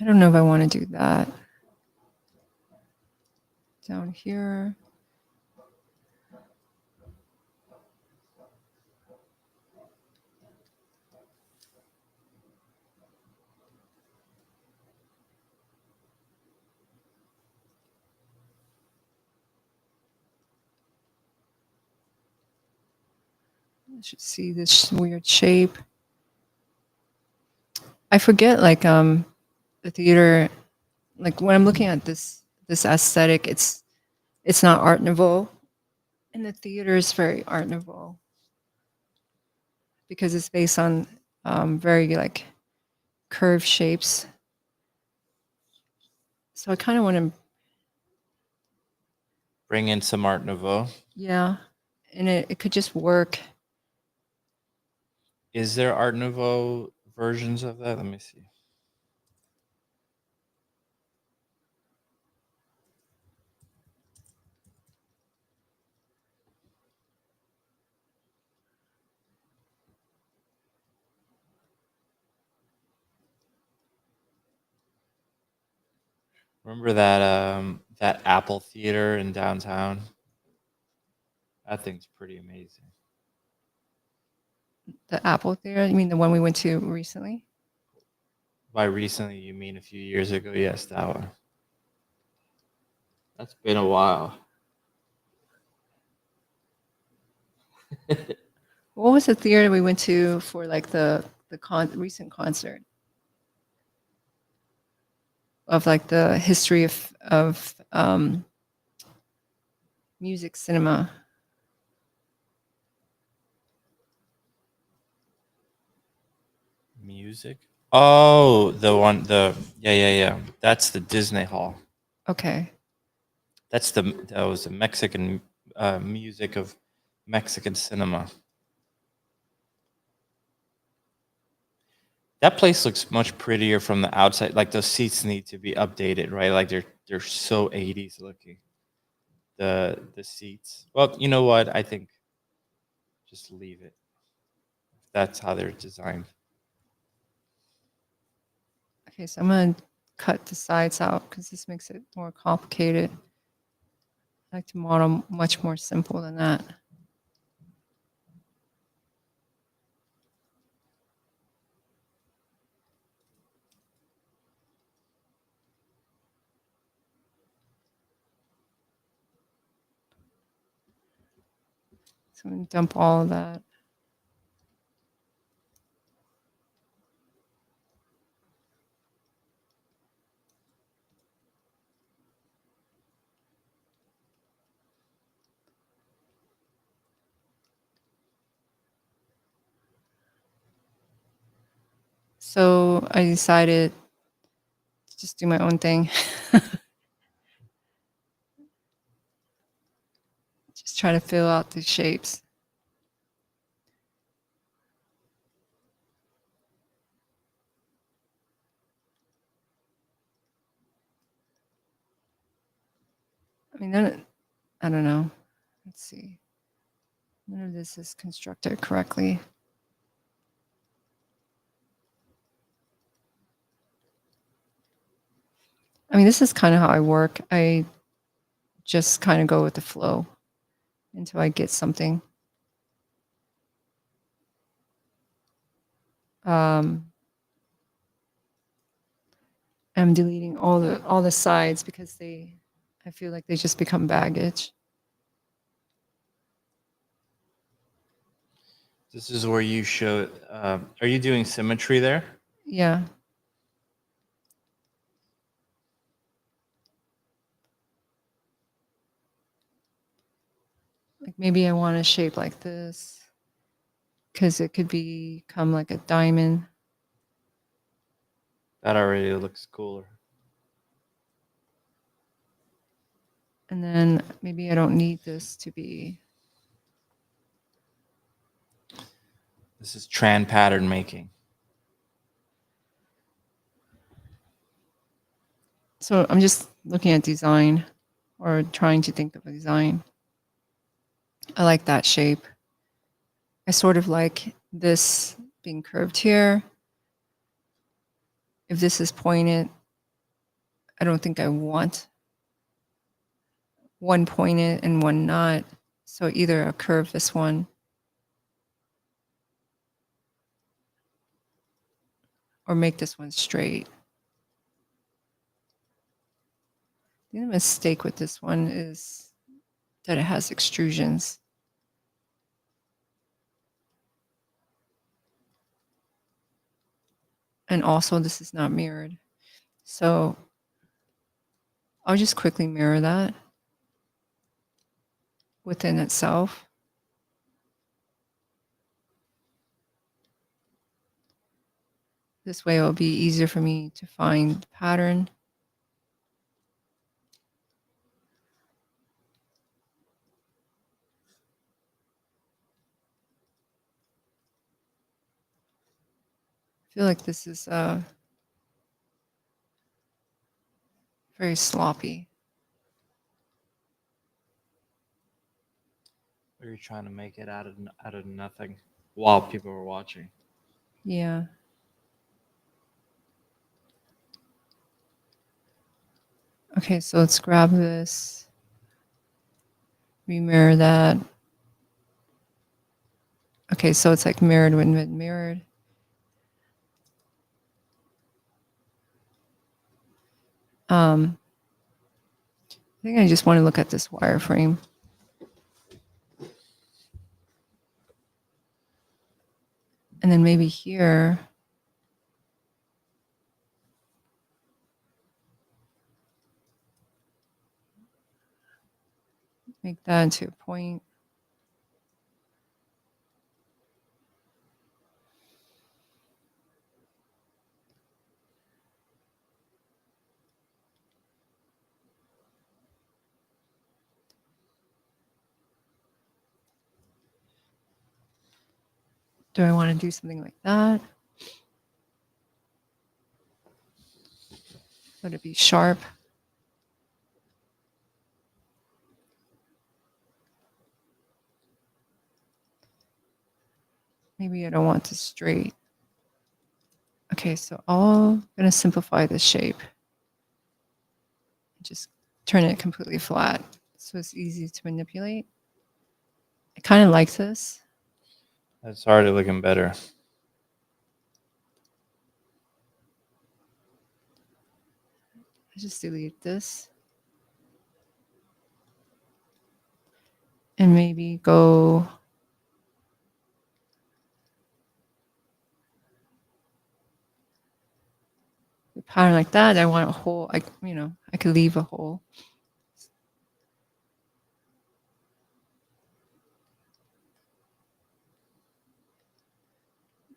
I don't know if I want to do that. Down here. I should see this weird shape. I forget like the theater, like when I'm looking at this aesthetic, it's not Art Nouveau. And the theater is very Art Nouveau because it's based on very like curved shapes. So I kind of want to, Bring in some Art Nouveau. yeah, and it could just work. Is there Art Nouveau versions of that? Let me see. Remember that Apple Theater in downtown? That thing's pretty amazing. The Apple Theater, you mean the one we went to recently? By recently, you mean a few years ago? Yes, that one. That's been a while. What was the theater we went to for like the recent concert of like the history of music cinema? Music? Oh, the one, yeah. That's the Disney Hall. Okay. That was the Mexican music of Mexican cinema. That place looks much prettier from the outside. Like those seats need to be updated, right? Like they're so 80s looking. The seats. Well, you know what? I think just leave it. That's how they're designed. Okay, so I'm gonna cut the sides out because this makes it more complicated. I like to model much more simple than that. So I'm gonna dump all of that. So I decided to just do my own thing. Just try to fill out the shapes. I mean, I don't know. Let's see. None of this is constructed correctly. I mean, this is kind of how I work. I just kind of go with the flow until I get something. I'm deleting all the sides because I feel like they just become baggage. This is where you show. Are you doing symmetry there? Yeah. Like maybe I want a shape like this because it could become like a diamond. That already looks cooler. And then maybe I don't need this to be. This is Tran pattern making. So I'm just looking at design or trying to think of a design. I like that shape. I sort of like this being curved here. If this is pointed, I don't think I want one pointed and one not. So either I'll curve this one or make this one straight. The mistake with this one is that it has extrusions. And also this is not mirrored. So I'll just quickly mirror that within itself. This way it will be easier for me to find the pattern. I feel like this is very sloppy. Or you're trying to make it out of nothing while people were watching. Yeah. Okay, so let's grab this, remirror that. Okay, so it's like mirrored when mirrored. I think I just want to look at this wireframe. And then maybe here, make that into a point. Do I want to do something like that? Let it be sharp. Maybe I don't want this straight. Okay, so I'm going to simplify this shape. Just turn it completely flat so it's easy to manipulate. I kind of like this. That's already looking better. I just delete this. And maybe go a pattern like that. I want a hole. I could leave a hole.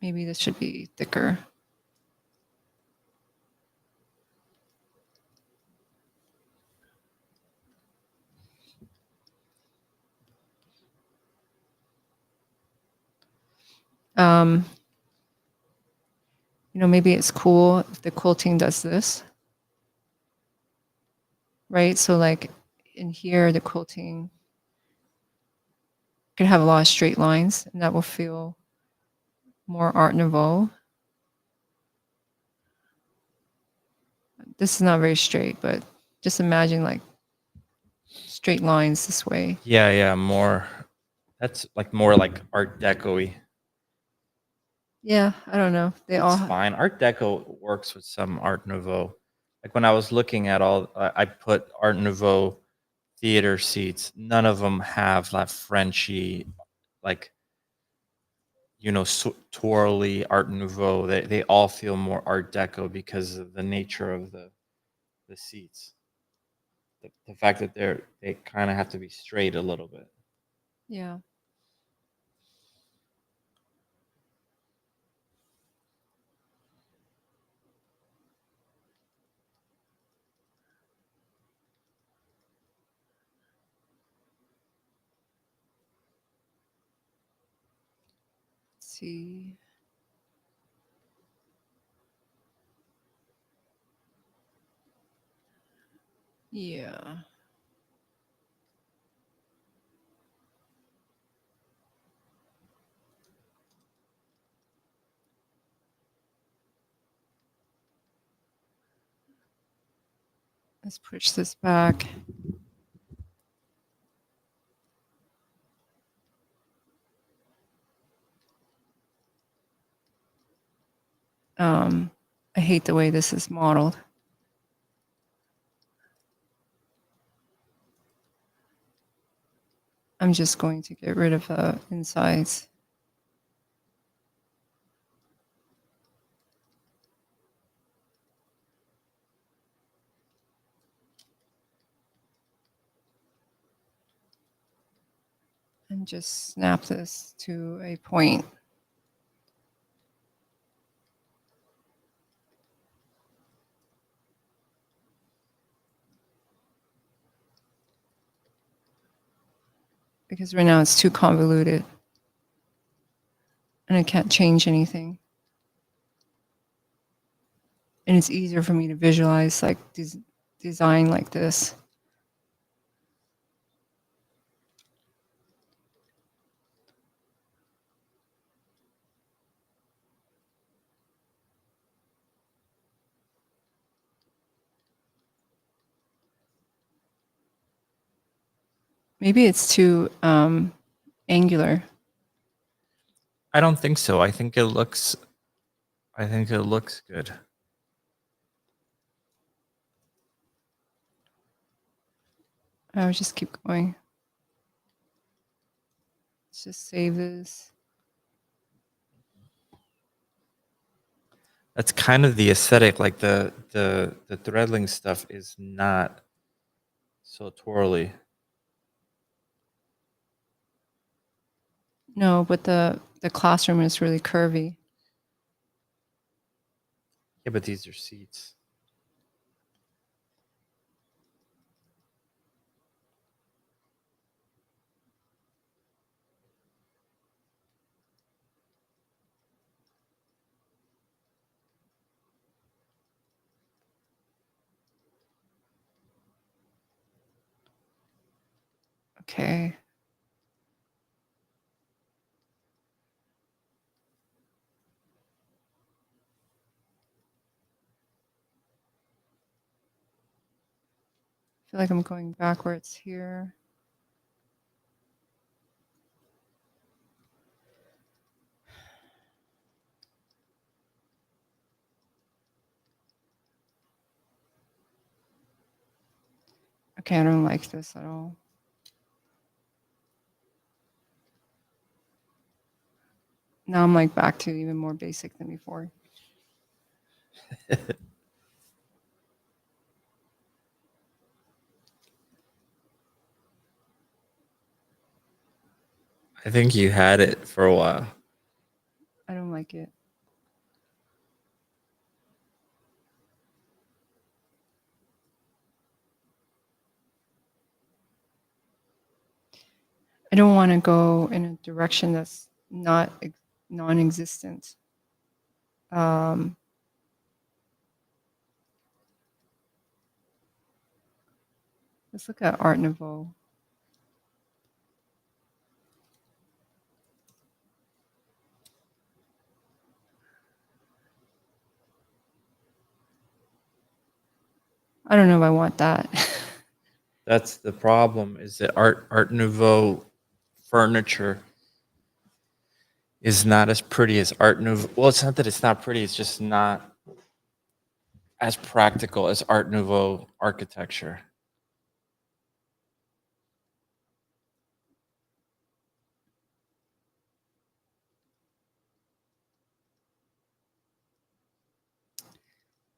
Maybe this should be thicker. Maybe it's cool if the quilting does this, right? So like in here, the quilting could have a lot of straight lines, and that will feel more Art Nouveau. This is not very straight, but just imagine like straight lines this way. Yeah, more. That's like more like Art Deco-y. Yeah, I don't know. They all It's fine. Art Deco works with some Art Nouveau. Like when I was looking at I put Art Nouveau theater seats. None of them have that Frenchy, like twirly Art Nouveau. They all feel more Art Deco because of the nature of the seats. The fact that they kind of have to be straight a little bit. yeah. Let's see. Yeah. Let's push this back. I hate the way this is modeled. I'm just going to get rid of the insides. And just snap this to a point. Because right now it's too convoluted. And I can't change anything. And it's easier for me to visualize like design like this. Maybe it's too angular. I don't think so. I think it looks good. I would just keep going. Let's just save this. That's kind of the aesthetic. Like the Threadling stuff is not so twirly. No, but the classroom is really curvy. Yeah, but these are seats. Okay. I feel like I'm going backwards here. Okay, I don't like this at all. Now I'm like back to even more basic than before. I think you had it for a while. I don't like it. I don't want to go in a direction that's not non-existent. Let's look at Art Nouveau. I don't know if I want that. That's the problem, is that Art Nouveau furniture is not as pretty as Art Nouveau. Well, it's not that it's not pretty, it's just not as practical as Art Nouveau architecture.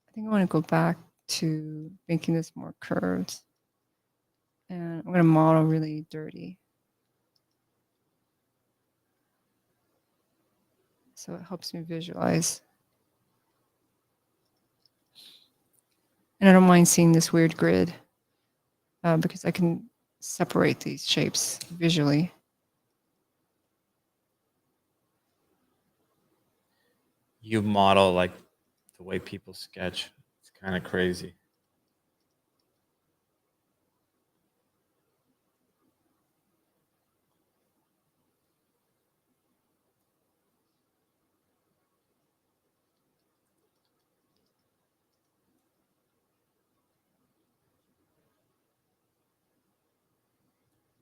I think I want to go back to making this more curved. And I'm going to model really dirty. So it helps me visualize. And I don't mind seeing this weird grid because I can separate these shapes visually. You model like the way people sketch. It's kind of crazy.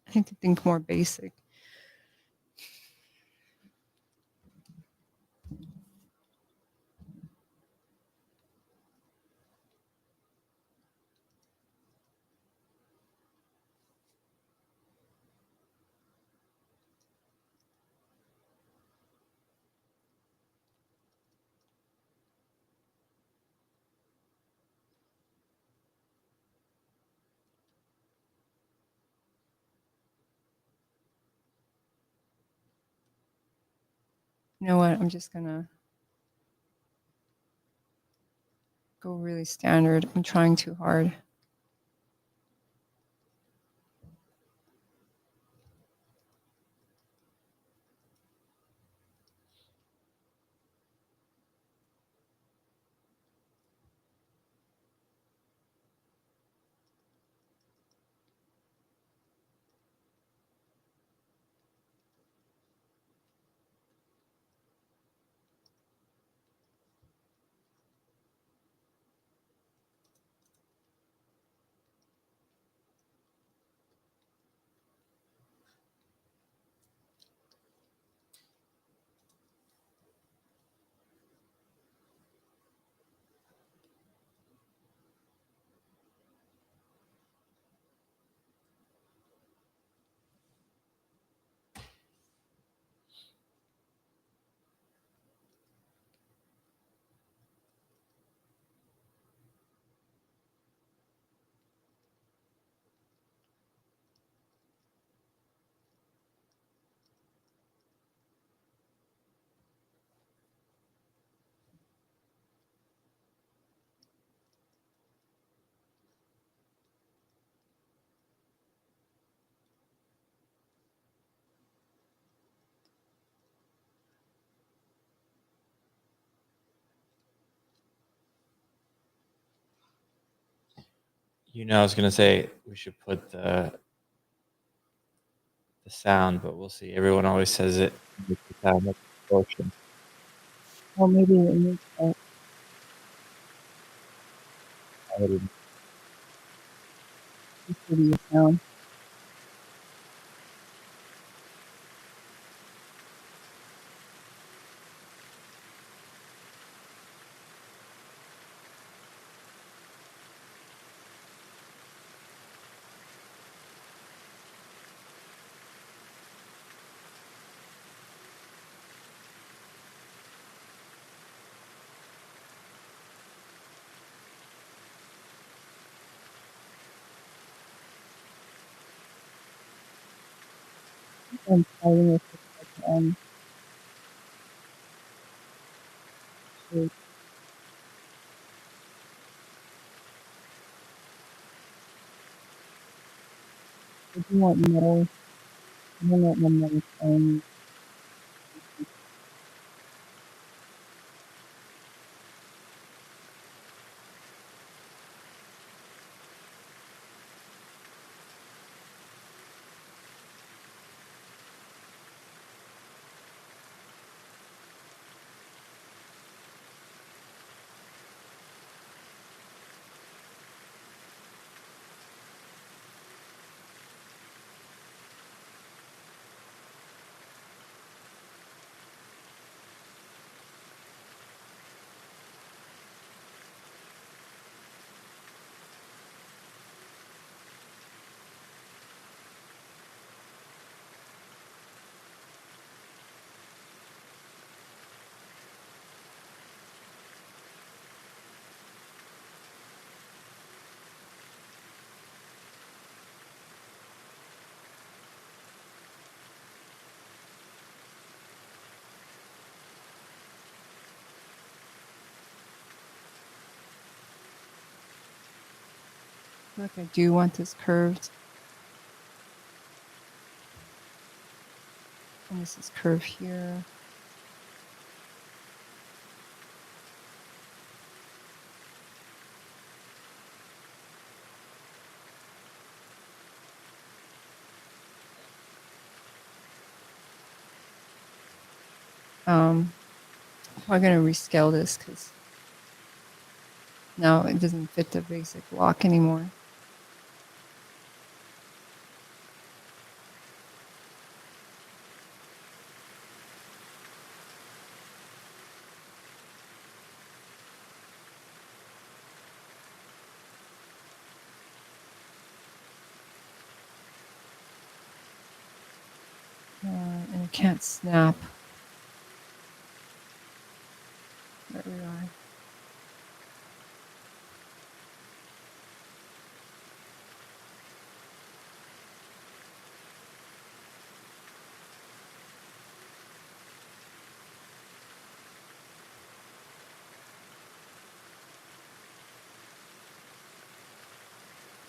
I need to think more basic. You know what? I'm just going to go really standard. I'm trying too hard. You know, I was gonna say we should put the the sound, but we'll see. Everyone always says it makes the sound like distortion. Well, maybe it needs to be a sound. I'm fighting with it. So I do want metal. I don't want my metal phone. Look, I do want this curved. And this is curved here. I'm going to rescale this because now it doesn't fit the basic block anymore. And it can't snap. There we are.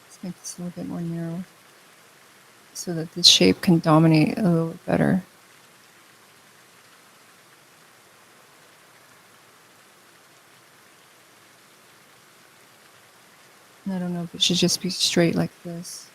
Let's make this a little bit more narrow so that this shape can dominate a little bit better. And I don't know if it should just be straight like this.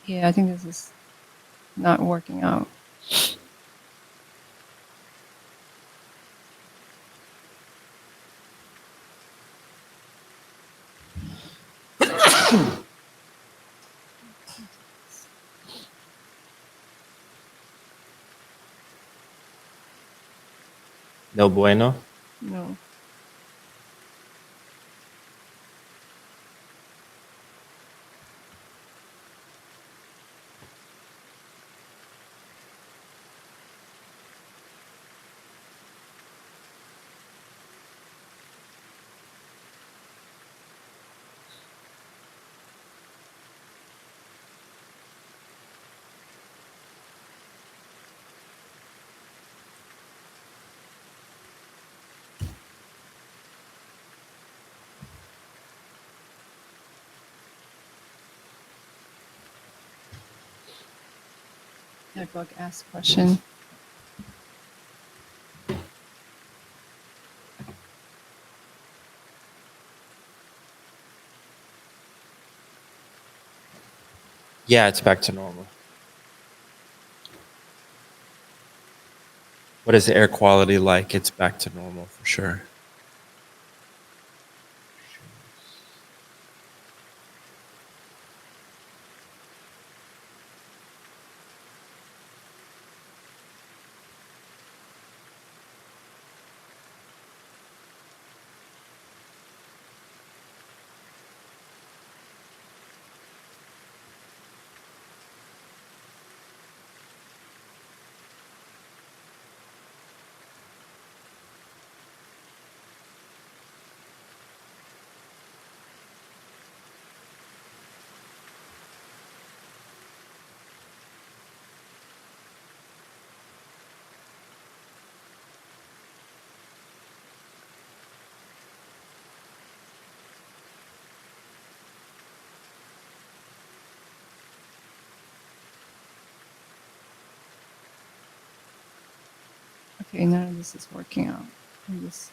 Yeah, I think this is not working out. No bueno. No. Netbook asked question. Yeah, it's back to normal. What is the air quality like? It's back to normal for sure. Okay, none of this is working out. I'm just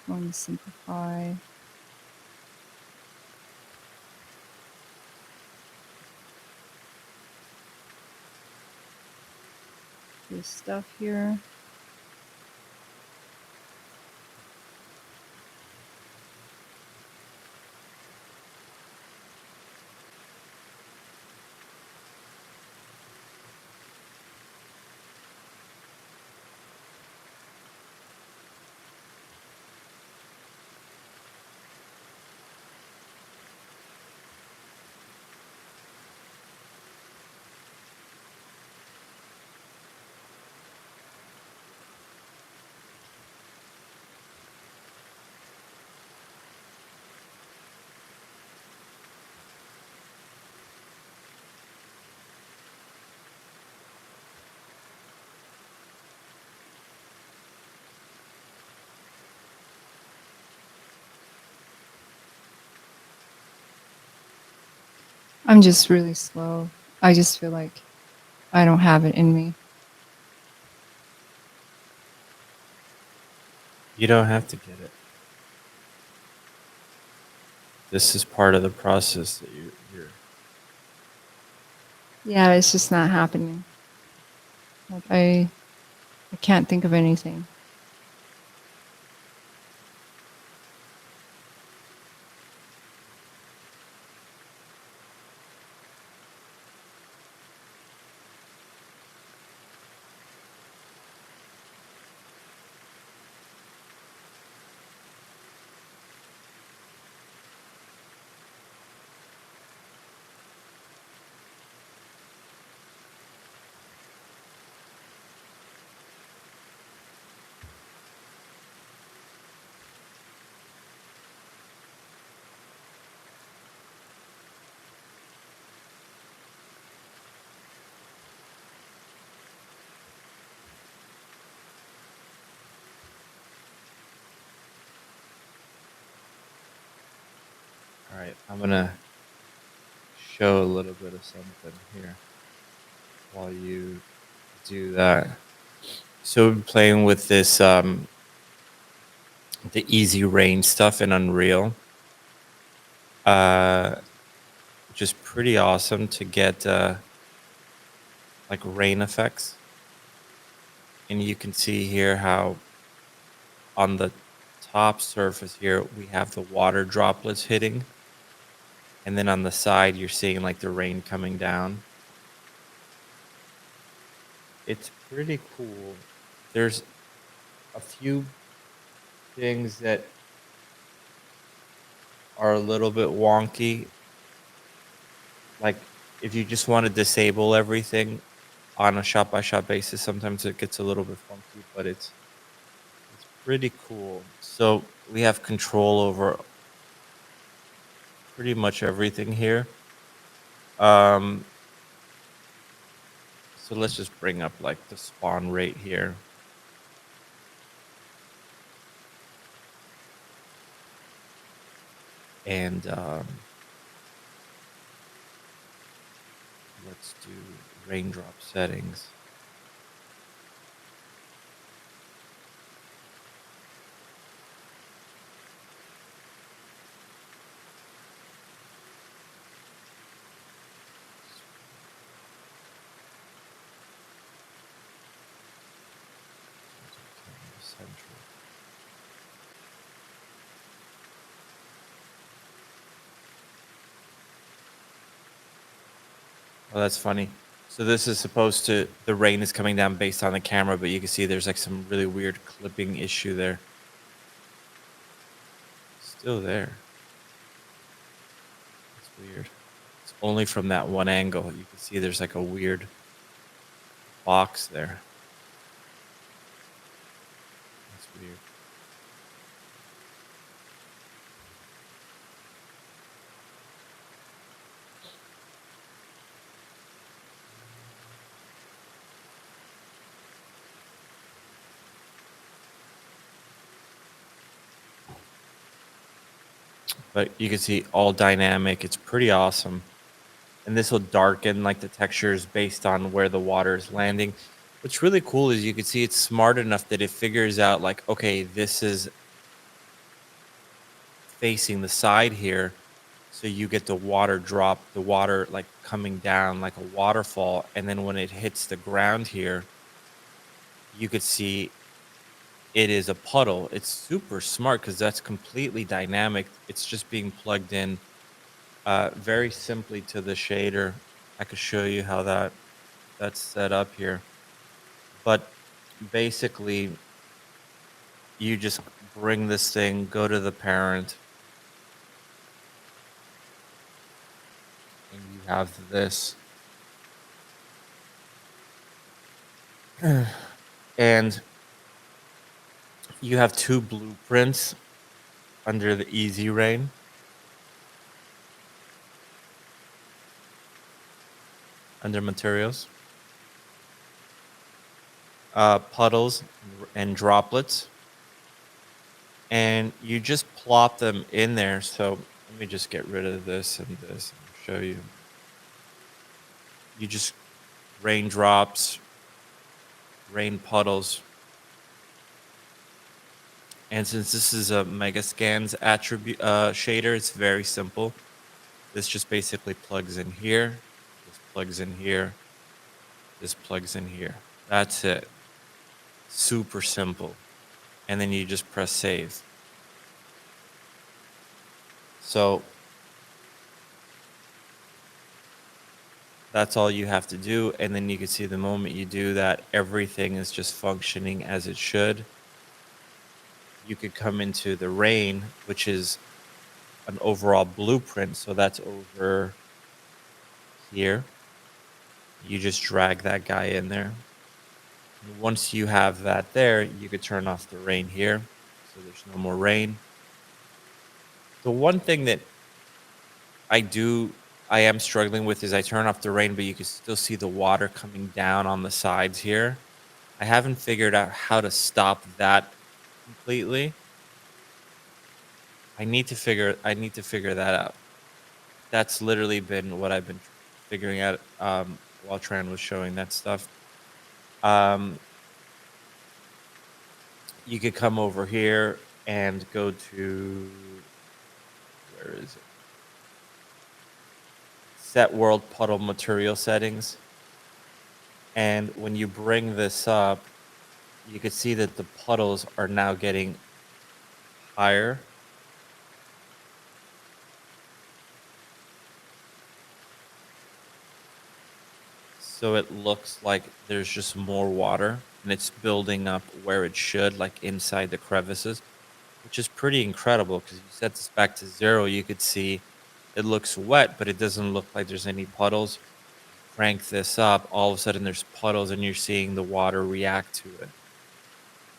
going to simplify. This stuff here. I'm just really slow. I just feel like I don't have it in me. You don't have to get it. This is part of the process that you're Yeah, it's just not happening. Like I can't think of anything. all right. I'm gonna show a little bit of something here while you do that. So we're playing with this the easy rain stuff in Unreal. Which is pretty awesome to get like rain effects. And you can see here how on the top surface here we have the water droplets hitting. And then on the side you're seeing like the rain coming down. It's pretty cool. There's a few things that are a little bit wonky. Like if you just want to disable everything on a shot by shot basis, sometimes it gets a little bit funky, but it's pretty cool. So we have control over pretty much everything here. So let's just bring up like the spawn rate here. And let's do raindrop settings. Central. Oh, that's funny. So this is supposed to, the rain is coming down based on the camera, but you can see there's like some really weird clipping issue there. Still there. It's weird. It's only from that one angle. You can see there's like a weird box there. That's weird. But you can see all dynamic. It's pretty awesome. And this will darken like the textures based on where the water is landing. What's really cool is you can see it's smart enough that it figures out like, okay, this is facing the side here. So you get the water drop, the water like coming down like a waterfall. And then when it hits the ground here, you could see it is a puddle. It's super smart because that's completely dynamic. It's just being plugged in very simply to the shader. I could show you how that's set up here. But basically, you just bring this thing, go to the parent, and you have this. And you have two blueprints under the easy rain. Under materials. Puddles and droplets. And you just plop them in there. So let me just get rid of this and this and show you. You just raindrops, rain puddles. And since this is a Megascans attribute shader, it's very simple. This just basically plugs in here. This plugs in here. This plugs in here. That's it. Super simple. And then you just press save. So that's all you have to do. And then you can see the moment you do that, everything is just functioning as it should. You could come into the rain, which is an overall blueprint. So that's over here. You just drag that guy in there. And once you have that there, you could turn off the rain here. So there's no more rain. The one thing that I am struggling with is I turn off the rain, but you can still see the water coming down on the sides here. I haven't figured out how to stop that completely. I need to figure that out. That's literally been what I've been figuring out while Tran was showing that stuff. You could come over here and go to, where is it? Set world puddle material settings. And when you bring this up, you can see that the puddles are now getting higher. So it looks like there's just more water and it's building up where it should, like inside the crevices, which is pretty incredible because you set this back to 0, you could see it looks wet, but it doesn't look like there's any puddles. Crank this up, all of a sudden there's puddles and you're seeing the water react to it.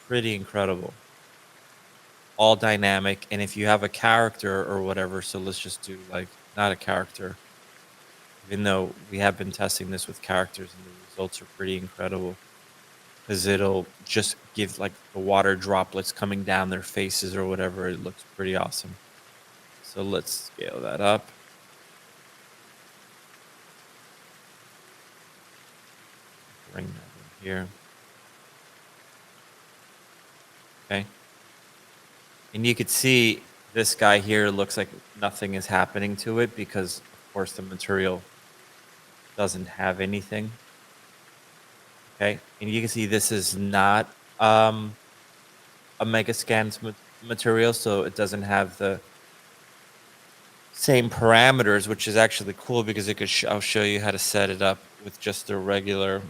Pretty incredible. All dynamic. And if you have a character or whatever, so let's just do like not a character, even though we have been testing this with characters and the results are pretty incredible because it'll just give like the water droplets coming down their faces or whatever. It looks pretty awesome. So let's scale that up. Bring that in here. Okay. And you could see this guy here looks like nothing is happening to it because, of course, the material doesn't have anything. Okay. And you can see this is not a Megascans material, so it doesn't have the same parameters, which is actually cool because it could I'll show you how to set it up with just the regular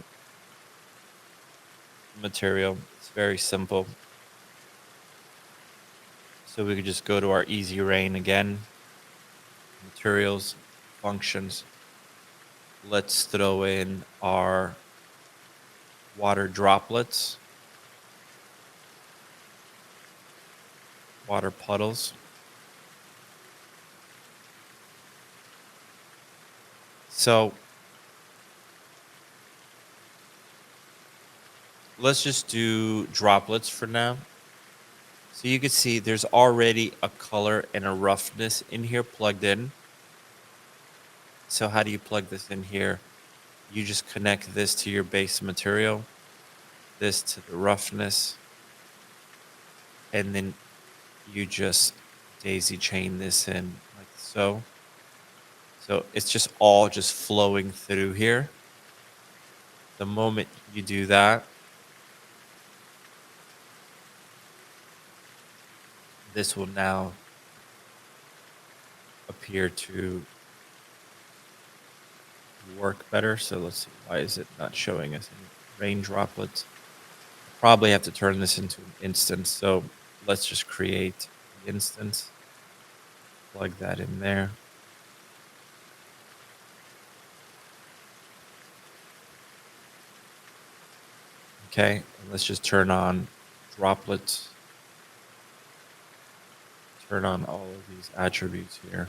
material. It's very simple. So we could just go to our easy rain again. Materials, functions. Let's throw in our water droplets, water puddles. So let's just do droplets for now. So you can see there's already a color and a roughness in here plugged in. So how do you plug this in here? You just connect this to your base material, this to the roughness, and then you just daisy chain this in like so. So it's just all just flowing through here. The moment you do that, this will now appear to work better. So let's see, why is it not showing us any rain droplets? Probably have to turn this into an instance. So let's just create the instance, plug that in there. Okay, and let's just turn on droplets. Turn on all of these attributes here.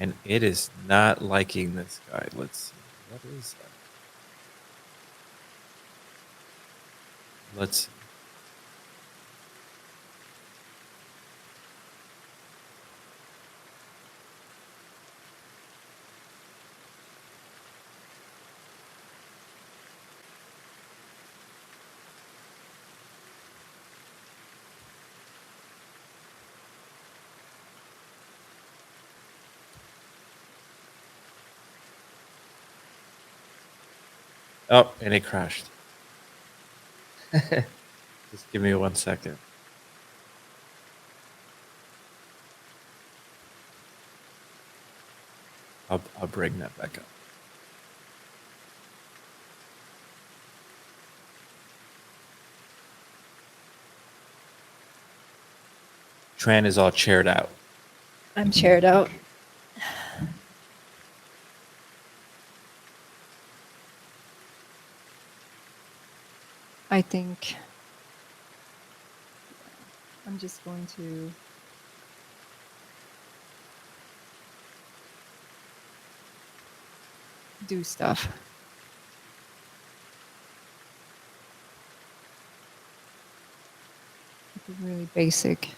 And it is not liking this guy. Let's see. What is that? Let's see. Oh, and it crashed. Just give me 1 second. I'll bring that back up. Tran is all chaired out. I'm chaired out. I think I'm just going to do stuff. Keep it really basic.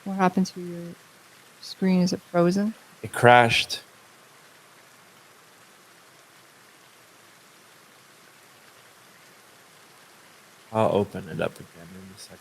What happened to your screen? Is it frozen? It crashed. I'll open it up again in a second.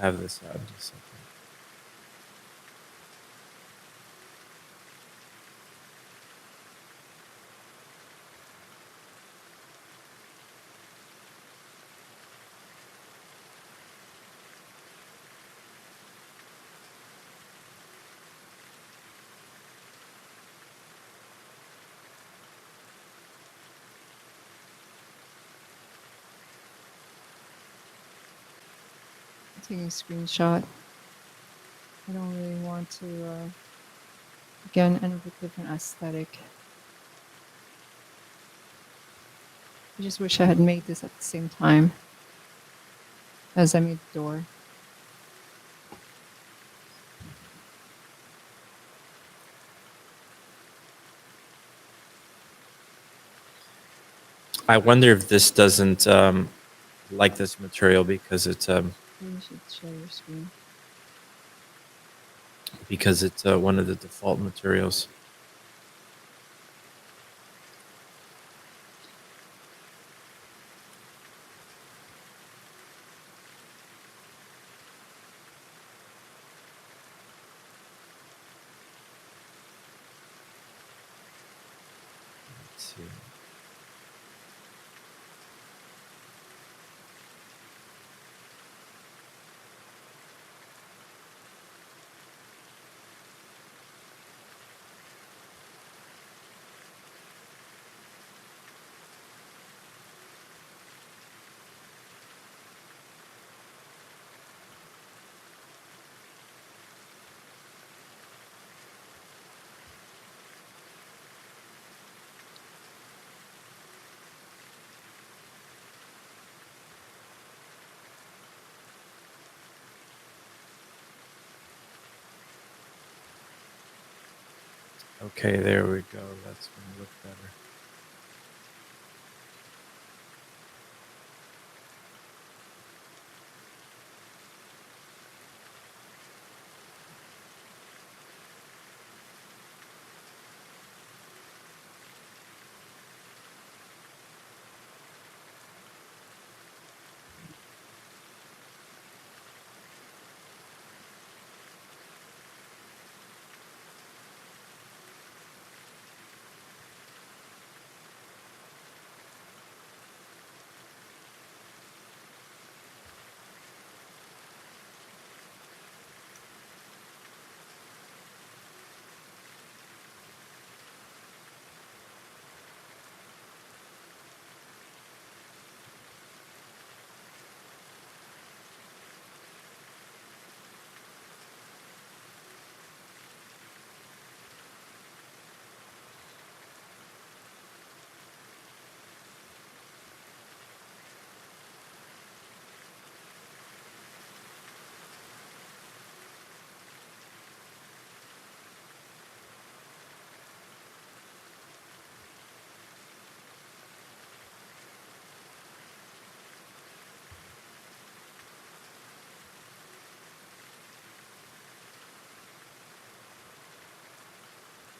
I'll have this out in a second. Taking a screenshot. I don't really want to, again, end with a different aesthetic. I just wish I had made this at the same time as I made the door. I wonder if this doesn't like this material because it's You should share your screen. one of the default materials. Let's see. Okay, there we go. That's going to look better.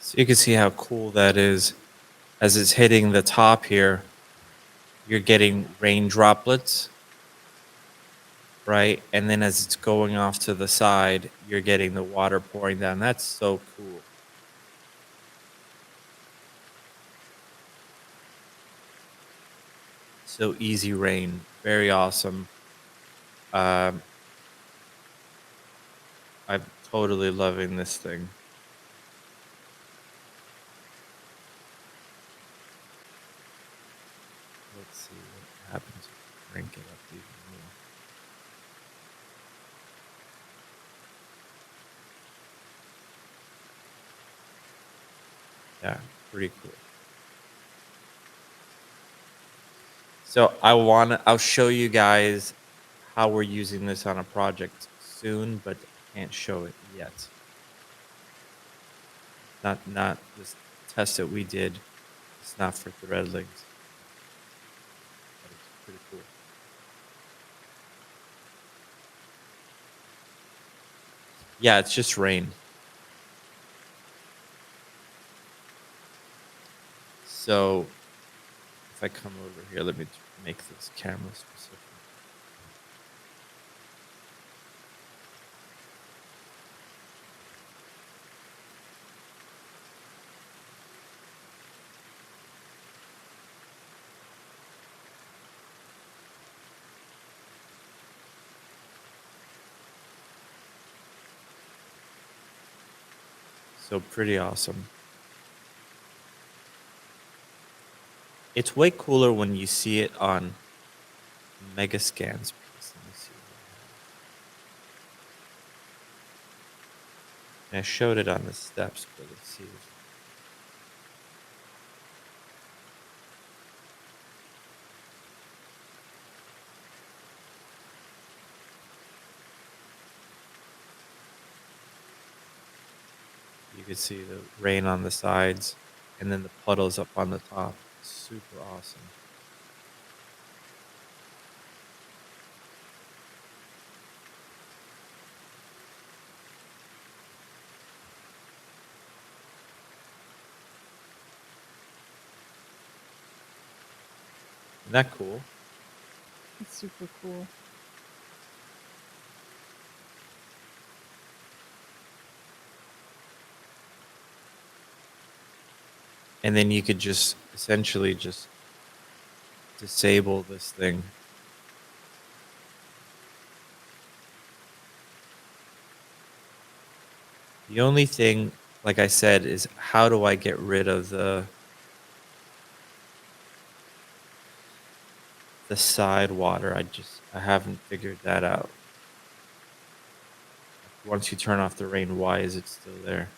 So you can see how cool that is. As it's hitting the top here, you're getting rain droplets, right? And then as it's going off to the side, you're getting the water pouring down. That's so cool. So easy rain. Very awesome. I'm totally loving this thing. Let's see what happens if we crank it up even more. Yeah, pretty cool. So I'll show you guys how we're using this on a project soon, but I can't show it yet. Not this test that we did. It's not for Threadlings. But it's pretty cool. Yeah, it's just rain. So if I come over here, let me make this camera specific. So pretty awesome. It's way cooler when you see it on Megascan's piece. Let me see what I have. And I showed it on the steps, but let's see. You can see the rain on the sides and then the puddles up on the top. Super awesome. Isn't that cool? It's super cool. And then you could just essentially just disable this thing. The only thing, like I said, is how do I get rid of the side water? I haven't figured that out. Once you turn off the rain, why is it still there?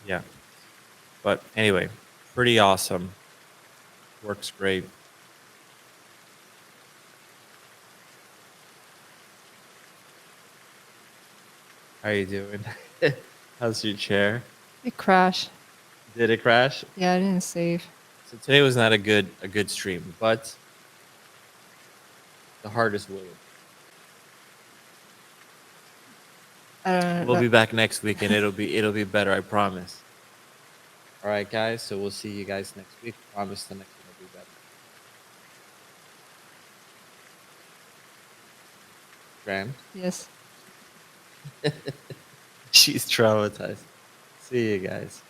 Yeah. But anyway, pretty awesome. Works great. How you doing? How's your chair? It crashed. Did it crash? Yeah, I didn't save. So today was not a good stream, but the hardest will. I don't know. We'll be back next week and it'll be better, I promise. All right, guys. So we'll see you guys next week. Promise the next one will be better. Graham? Yes. She's traumatized. See you guys.